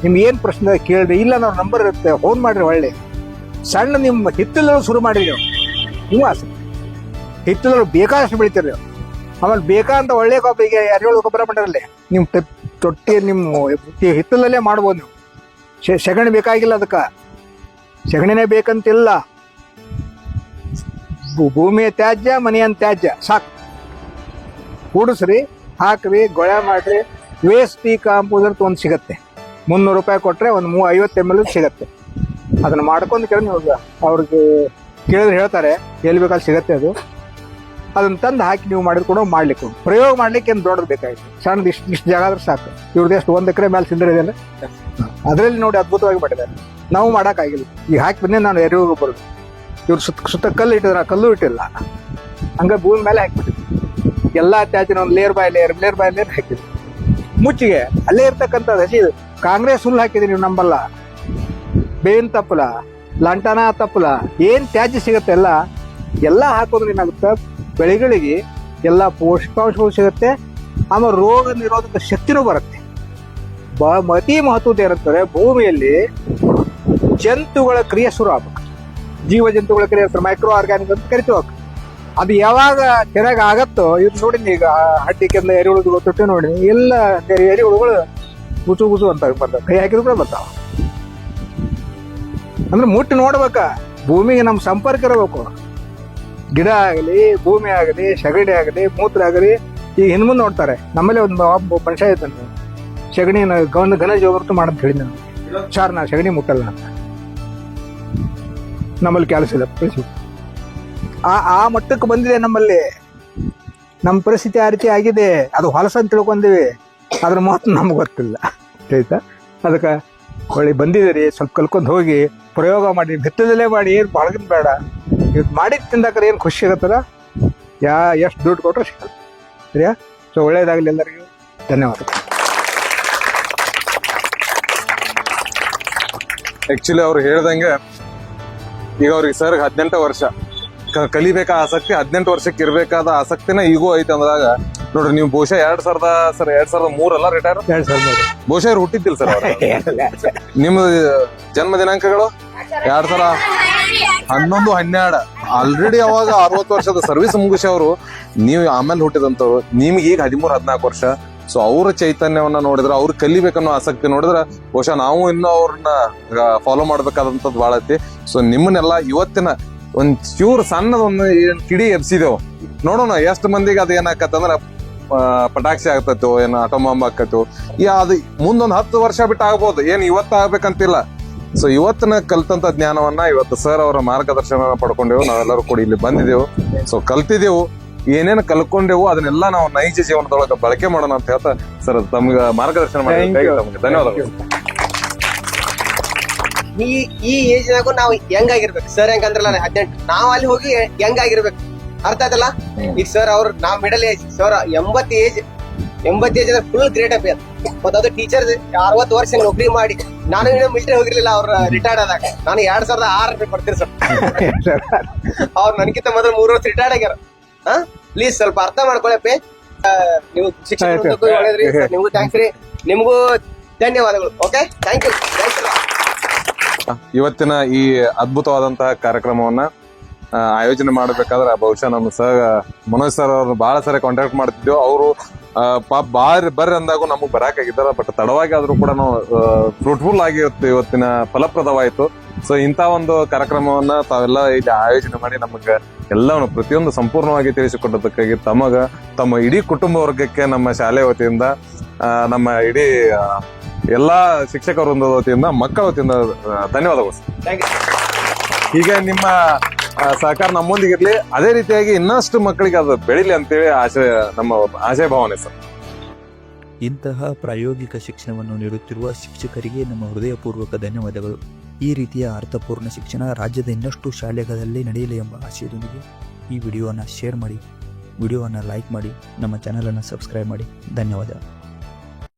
ನಿಮ್ಗೆ ಏನು ಪ್ರಶ್ನೆ ಕೇಳ್ರಿ, ಇಲ್ಲ ನಾವು ನಂಬರ್ ಇರುತ್ತೆ, ಫೋನ್ ಮಾಡಿರಿ. ಒಳ್ಳೆ ಸಣ್ಣ ನಿಮ್ಮ ಹಿತ್ತಲಲ್ಲಿ ಶುರು ಮಾಡಿರಿ ನೀವು. ಆಸಕ್ತಿ ಹಿತ್ತಲಲ್ಲಿ ಬೇಕಾದಷ್ಟು ಬೆಳಿತೀರಿ. ಆಮೇಲೆ ಬೇಕಂತ ಒಳ್ಳೆ ಗೊಬ್ಬರಿಗೆ 2 ಗೊಬ್ಬರ ಮಾಡಿರಲ್ಲ, ನಿಮ್ಮ ತೊಟ್ಟಿ ನಿಮ್ಮ ಹಿತ್ತಲಲ್ಲೇ ಮಾಡ್ಬೋದು ನೀವು. ಸಗಣಿ ಬೇಕಾಗಿಲ್ಲ, ಅದಕ್ಕೆ ಸಗಣಿನೇ ಬೇಕಂತಿಲ್ಲ. ಭೂಮಿಯ ತ್ಯಾಜ್ಯ, ಮನೆಯ ತ್ಯಾಜ್ಯ ಸಾಕು. ಕೂಡಿಸ್ರಿ, ಹಾಕ್ರಿ, ಗೊಳೆ ಮಾಡ್ರಿ. ವೇಸ್ಟ್ ಟೀ ಕಾಂಪೋಸ್ ಅಂತ ಒಂದು ಸಿಗತ್ತೆ, 300 ರೂಪಾಯಿ ಕೊಟ್ಟರೆ ಒಂದು 50 ml ಸಿಗತ್ತೆ. ಅದನ್ನು ಮಾಡ್ಕೊಂಡು ಕೇಳಿ ನೀವು ಅವ್ರಿಗೆ ಕೇಳಿದ್ರೆ ಹೇಳ್ತಾರೆ, ಎಲ್ಲಿ ಬೇಕಲ್ಲಿ ಸಿಗತ್ತೆ ಅದು. ಅದನ್ನು ತಂದು ಹಾಕಿ ನೀವು ಮಾಡಿದ್ರು ಕೂಡ ಮಾಡ್ಲಿಕ್ಕೆ ಪ್ರಯೋಗ ಮಾಡ್ಲಿಕ್ಕೆ ಏನು ದೊಡ್ಡದು ಬೇಕಾಗಿತ್ತು. ಸಣ್ಣದು ಇಷ್ಟು ಜಾಗ ಆದ್ರೆ ಸಾಕು. ಇವ್ರದ್ದು ಎಷ್ಟು 1 ಎಕರೆ ಮೇಲೆ ಸಿಂದ್ರೆ ಇದೆಯಲ್ಲ, ಅದರಲ್ಲಿ ನೋಡಿ ಅದ್ಭುತವಾಗಿ ಮಾಡಿದ್ದಾರೆ. ನಾವು ಮಾಡೋಕ್ಕಾಗಿಲ್ಲ. ಈಗ ಹಾಕಿ ಬಂದೆ ನಾನು ಎರೆಹುಳು ಬರೋದು, ಇವ್ರು ಸುತ್ತ ಕಲ್ಲು ಇಟ್ಟಿದ್ರೆ ಕಲ್ಲು ಇಟ್ಟಿಲ್ಲ, ಹಂಗೆ ಭೂಮಿ ಮೇಲೆ ಹಾಕಿಬಿಟ್ಟಿದ್ವಿ. ಎಲ್ಲ ತ್ಯಾಜ್ಯನ ಒಂದು ಲೇಯರ್ ಬೈ ಲೇಯರ್ ಹಾಕಿದ್ವಿ. ಮುಚ್ಚಿಗೆ ಅಲ್ಲೇ ಇರ್ತಕ್ಕಂಥ ಹಸಿ ಕಾಂಗ್ರೆಸ್ ಹುಲ್ಲು ಹಾಕಿದ್ರಿ ನೀವು ನಂಬಲ್ಲ. ಬೇವಿನ ತಪ್ಪಲ, ಲಂಟನ ತಪ್ಪಲ, ಏನ್ ತ್ಯಾಜ್ಯ ಸಿಗುತ್ತೆ ಎಲ್ಲ ಹಾಕೋದ್ರೆ ಏನಾಗುತ್ತೆ, ಬೆಳೆಗಳಿಗೆ ಎಲ್ಲ ಪೋಷಕಾಂಶಗಳು ಸಿಗುತ್ತೆ. ಆಮೇಲೆ ರೋಗ ನಿರೋಧಕ ಶಕ್ತಿನೂ ಬರುತ್ತೆ. ಅತಿ ಮಹತ್ವದ ಏನಂತಾರೆ, ಭೂಮಿಯಲ್ಲಿ ಜಂತುಗಳ ಕ್ರಿಯೆ ಶುರು ಆಗ್ಬೇಕು. ಜೀವ ಜಂತುಗಳ ಕ್ರಿಯೆ ಮೈಕ್ರೋ ಆರ್ಗ್ಯಾನಿಕ್ ಅಂತ ಕರಿತೀವಿ. ಅದು ಯಾವಾಗ ಚೆನ್ನಾಗಿ ಆಗತ್ತೋ, ಇದು ನೋಡಿ ಈಗ ಹಟ್ಟಿಕೆಂದ ಎರೆಹುಳುಗಳು ತೊಟ್ಟೆ ನೋಡಿ, ಎಲ್ಲ ಎರೆಹುಳುಗಳು ಗುಸು ಅಂತ ಬರ್ತಾವೆ. ಕೈ ಹಾಕಿದ್ರು ಕೂಡ ಬರ್ತಾವ. ಅಂದ್ರೆ ಮುಟ್ಟಿ ನೋಡ್ಬೇಕ, ಭೂಮಿಗೆ ನಮ್ಮ ಸಂಪರ್ಕ ಇರಬೇಕು. ಗಿಡ ಆಗಲಿ, ಭೂಮಿ ಆಗಲಿ, ಸಗಣಿ ಆಗಲಿ, ಮೂತ್ರ ಆಗಲಿ. ಈಗ ಹಿಂದ್ಮುಂದ್ ನೋಡ್ತಾರೆ. ನಮ್ಮಲ್ಲಿ ಒಬ್ಬ ಮನುಷ್ಯ ಇದ್ದಾನೆ, ಸಗಣಿನ ಘನ ಜೋಗರ್ತು ಮಾಡಂತ ಹೇಳಿ ನಾನು, ಸಾರ್ ನಾ ಸಗಣಿ ಮುಟ್ಟಲ್ಲ ಅಂತ. ನಮ್ಮಲ್ಲಿ ಕೆಲಸ ಇಲ್ಲ. ಆ ಮಟ್ಟಕ್ಕೆ ಬಂದಿದೆ ನಮ್ಮಲ್ಲಿ. ನಮ್ಮ ಪರಿಸ್ಥಿತಿ ಆ ರೀತಿ ಆಗಿದೆ. ಅದು ಹೊಲಸ ಅಂತ ತಿಳ್ಕೊಂಡಿವಿ, ಅದ್ರ ಮಹತ್ವ ನಮ್ಗೆ ಗೊತ್ತಿಲ್ಲ. ಆಯ್ತಾ? ಅದಕ್ಕೆ ಒಳ್ಳೆ ಬಂದಿದ್ದೀರಿ, ಸ್ವಲ್ಪ ಕಲ್ಕೊಂಡು ಹೋಗಿ ಪ್ರಯೋಗ ಮಾಡಿ, ಬೆತ್ತದಲ್ಲೇ ಮಾಡಿ, ಏನು ಬಳಗಿನ ಬೇಡ. ಇದು ಮಾಡಿ ತಿಂದಾಕ್ರೆ ಏನು ಖುಷಿ ಆಗತ್ತಲ್ಲ, ಎಷ್ಟು ದುಡ್ಡು ಕೊಟ್ಟರೆ ಸಿಗಲ್ಲ. ಸರಿಯಾ? ಸೊ ಒಳ್ಳೇದಾಗಲಿ ಎಲ್ಲರಿಗೂ. ಧನ್ಯವಾದ. ಆಕ್ಚುಲಿ ಅವ್ರು ಹೇಳ್ದಂಗೆ ಈಗ ಅವ್ರಿಗೆ ಸರ್ 18 ವರ್ಷ ಕಲಿಬೇಕಾ ಆಸಕ್ತಿ, 18 ವರ್ಷಕ್ಕೆ ಇರ್ಬೇಕಾದ ಆಸಕ್ತಿನ ಈಗೂ ಐತೆ ಅಂದಾಗ ನೋಡ್ರಿ, ನೀವು ಬಹುಶಃ 2003 ಅಲ್ಲ ರಿಟೈರ್? 2003. ಬಹುಶಃ ಅವ್ರು ಹುಟ್ಟಿದ್ದಿಲ್ಲ ಸರ್. ನಿಮ್ಮ ಜನ್ಮ ದಿನಾಂಕಗಳು 2011, 12. ಆಲ್ರೆಡಿ ಅವಾಗ 60 ವರ್ಷದ ಸರ್ವಿಸ್ ಮುಗಿಸಿ ಅವರು, ನೀವು ಆಮೇಲೆ ಹುಟ್ಟಿದಂತವ್ರು, ನಿಮ್ಗೆ ಈಗ 13-14 ವರ್ಷ. ಸೊ ಅವ್ರ ಚೈತನ್ಯವನ್ನ ನೋಡಿದ್ರೆ, ಅವ್ರು ಕಲಿಬೇಕನ್ನೋ ಆಸಕ್ತಿ ನೋಡಿದ್ರೆ, ಬಹುಶಃ ನಾವು ಇನ್ನೂ ಅವ್ರನ್ನ ಫಾಲೋ ಮಾಡ್ಬೇಕಾದಂಥದ್ದು ಭಾಳ ಐತಿ. ಸೊ ನಿಮ್ಮನ್ನೆಲ್ಲ ಇವತ್ತಿನ ಒಂದ್ ಚೂರು ಸಣ್ಣದೊಂದು ಕಿಡಿ ಎಬ್ಸಿದೆವು. ನೋಡೋಣ ಎಷ್ಟು ಮಂದಿಗೆ ಅದು ಏನಾಕತ್ತಂದ್ರ ಪಟಾಕ್ಷಿ ಆಗ್ತೈತೋ, ಏನು ಆಟೋ ಬಾಂಬ್ ಆಕತ್ತೋ. ಅದು ಮುಂದೊಂದು 10 ವರ್ಷ ಬಿಟ್ಟು ಆಗ್ಬೋದು, ಏನ್ ಇವತ್ತು ಆಗ್ಬೇಕಂತಿಲ್ಲ. ಸೊ ಇವತ್ತಿನ ಕಲ್ತಂತ ಜ್ಞಾನವನ್ನ ಇವತ್ತು ಸರ್ ಅವರ ಮಾರ್ಗದರ್ಶನ ಪಡ್ಕೊಂಡೆವು. ನಾವೆಲ್ಲರೂ ಕೂಡ ಇಲ್ಲಿ ಬಂದಿದ್ದೆವು. ಸೊ ಕಲ್ತಿದ್ದೆವು, ಏನೇನು ಕಲ್ಕೊಂಡೆವು ಅದನ್ನೆಲ್ಲ ನಾವು ನೈಜ ಜೀವನದೊಳಗೆ ಬಳಕೆ ಮಾಡೋಣ ಅಂತ ಹೇಳ್ತಾ ಸರ್ ತಮ್ಗೆ ಮಾರ್ಗದರ್ಶನ ಮಾಡಿ ತಮಗೆ ಧನ್ಯವಾದಗಳು. ಈ ಏಜ್ನಾಗೂ ನಾವು ಹೆಂಗ್ ಆಗಿರ್ಬೇಕು ಸರ್, ಹೆಂಗಂದ್ರಲ್ಲ 18, ನಾವ್ ಅಲ್ಲಿ ಹೋಗಿ ಹೆಂಗ್ ಆಗಿರ್ಬೇಕು ಅರ್ಥ ಆಯ್ತಲ್ಲ. ಈಗ ಸರ್ ಅವ್ರು ನಾವ್ ಮಿಡಲ್ ಏಜ್, ಸರ್ 80 ಏಜ್ ಅಂದ್ರೆ ಫುಲ್ ಗ್ರೇಟ್ ಅಪ್. ಮತ್ತೆ ಅದು ಟೀಚರ್ 60 ವರ್ಷ ನೌಕರಿ ಮಾಡಿ, ನಾನು ಇನ್ನೂ ಮಿಲಿಟರಿ ಹೋಗಿರ್ಲಿಲ್ಲ. ಅವ್ರ ರಿಟೈರ್ಡ್ ಆದಾಗ ನಾನು 2006 ಕೊಡ್ತೀನಿ ಸರ್. ಅವ್ರು ನನಗಿಂತ ಮೊದಲು 3 ವರ್ಷ ರಿಟೈರ್ಡ್ ಆಗ್ಯಾರ. ಪ್ಲೀಸ್ ಸ್ವಲ್ಪ ಅರ್ಥ ಮಾಡ್ಕೊಳಪ್ಪೆ. ನೀವು ಶಿಕ್ಷಣ ಹೇಳಿದ್ರಿ, ನಿಮ್ಗೂ ಥ್ಯಾಂಕ್ಸ್ ರೀ, ನಿಮ್ಗೂ ಧನ್ಯವಾದಗಳು. Okay, thank you. ಇವತ್ತಿನ ಈ ಅದ್ಭುತವಾದಂತಹ ಕಾರ್ಯಕ್ರಮವನ್ನ ಆಯೋಜನೆ ಮಾಡಬೇಕಾದ್ರೆ ಬಹುಶಃ ನಮ್ಮ ಸರ್ ಮನೋಜ್ ಸರ್ ಅವ್ರನ್ನ ಬಹಳ ಸಾರಿ ಕಾಂಟ್ಯಾಕ್ಟ್ ಮಾಡ್ತಿದ್ದೆವು. ಅವರು ಬರ್ರಿ ಅಂದಾಗೂ ನಮಗ್ ಬರಾಕಾಗಿದ್ದಾರ, ಬಟ್ ತಡವಾಗಿ ಆದ್ರೂ ಕೂಡ ನಾವು ಫ್ರೂಟ್ಫುಲ್ ಆಗಿ ಇವತ್ತಿನ ಫಲಪ್ರದವಾಯಿತು. ಸೊ ಇಂಥ ಒಂದು ಕಾರ್ಯಕ್ರಮವನ್ನ ತಾವೆಲ್ಲ ಇಲ್ಲಿ ಆಯೋಜನೆ ಮಾಡಿ ನಮಗೆ ಎಲ್ಲವನ್ನು ಪ್ರತಿಯೊಂದು ಸಂಪೂರ್ಣವಾಗಿ ತಿಳಿಸಿಕೊಟ್ಟದಕ್ಕಾಗಿ ತಮ್ಮ ಇಡೀ ಕುಟುಂಬ ವರ್ಗಕ್ಕೆ ನಮ್ಮ ಶಾಲೆ ವತಿಯಿಂದ, ನಮ್ಮ ಇಡೀ ಎಲ್ಲಾ ಶಿಕ್ಷಕ ವೃಂದದ ವತಿಯಿಂದ, ಮಕ್ಕಳ ವತಿಯಿಂದ ಧನ್ಯವಾದಗಳು. ಹೀಗೆ ನಿಮ್ಮ ಸಹಕಾರ ನಮ್ಮೊಂದಿಗಿರ್ಲಿ, ಅದೇ ರೀತಿಯಾಗಿ ಇನ್ನಷ್ಟು ಮಕ್ಕಳಿಗೆ ಅದು ಬೆಳಿಲಿ ಅಂತೇಳಿ ನಮ್ಮ ಆಶಯ ಭಾವನೆ ಸರ್. ಇಂತಹ ಪ್ರಾಯೋಗಿಕ ಶಿಕ್ಷಣವನ್ನು ನೀಡುತ್ತಿರುವ ಶಿಕ್ಷಕರಿಗೆ ನಮ್ಮ ಹೃದಯಪೂರ್ವಕ ಧನ್ಯವಾದಗಳು. ಈ ರೀತಿಯ ಅರ್ಥಪೂರ್ಣ ಶಿಕ್ಷಣ ರಾಜ್ಯದ ಇನ್ನಷ್ಟು ಶಾಲೆಗಳಲ್ಲಿ ನಡೆಯಲಿ ಎಂಬ ಆಶಯದೊಂದಿಗೆ ಈ ವಿಡಿಯೋವನ್ನು ಶೇರ್ ಮಾಡಿ, ವಿಡಿಯೋವನ್ನು ಲೈಕ್ ಮಾಡಿ, ನಮ್ಮ ಚಾನಲನ್ನು ಸಬ್ಸ್ಕ್ರೈಬ್ ಮಾಡಿ. ಧನ್ಯವಾದ.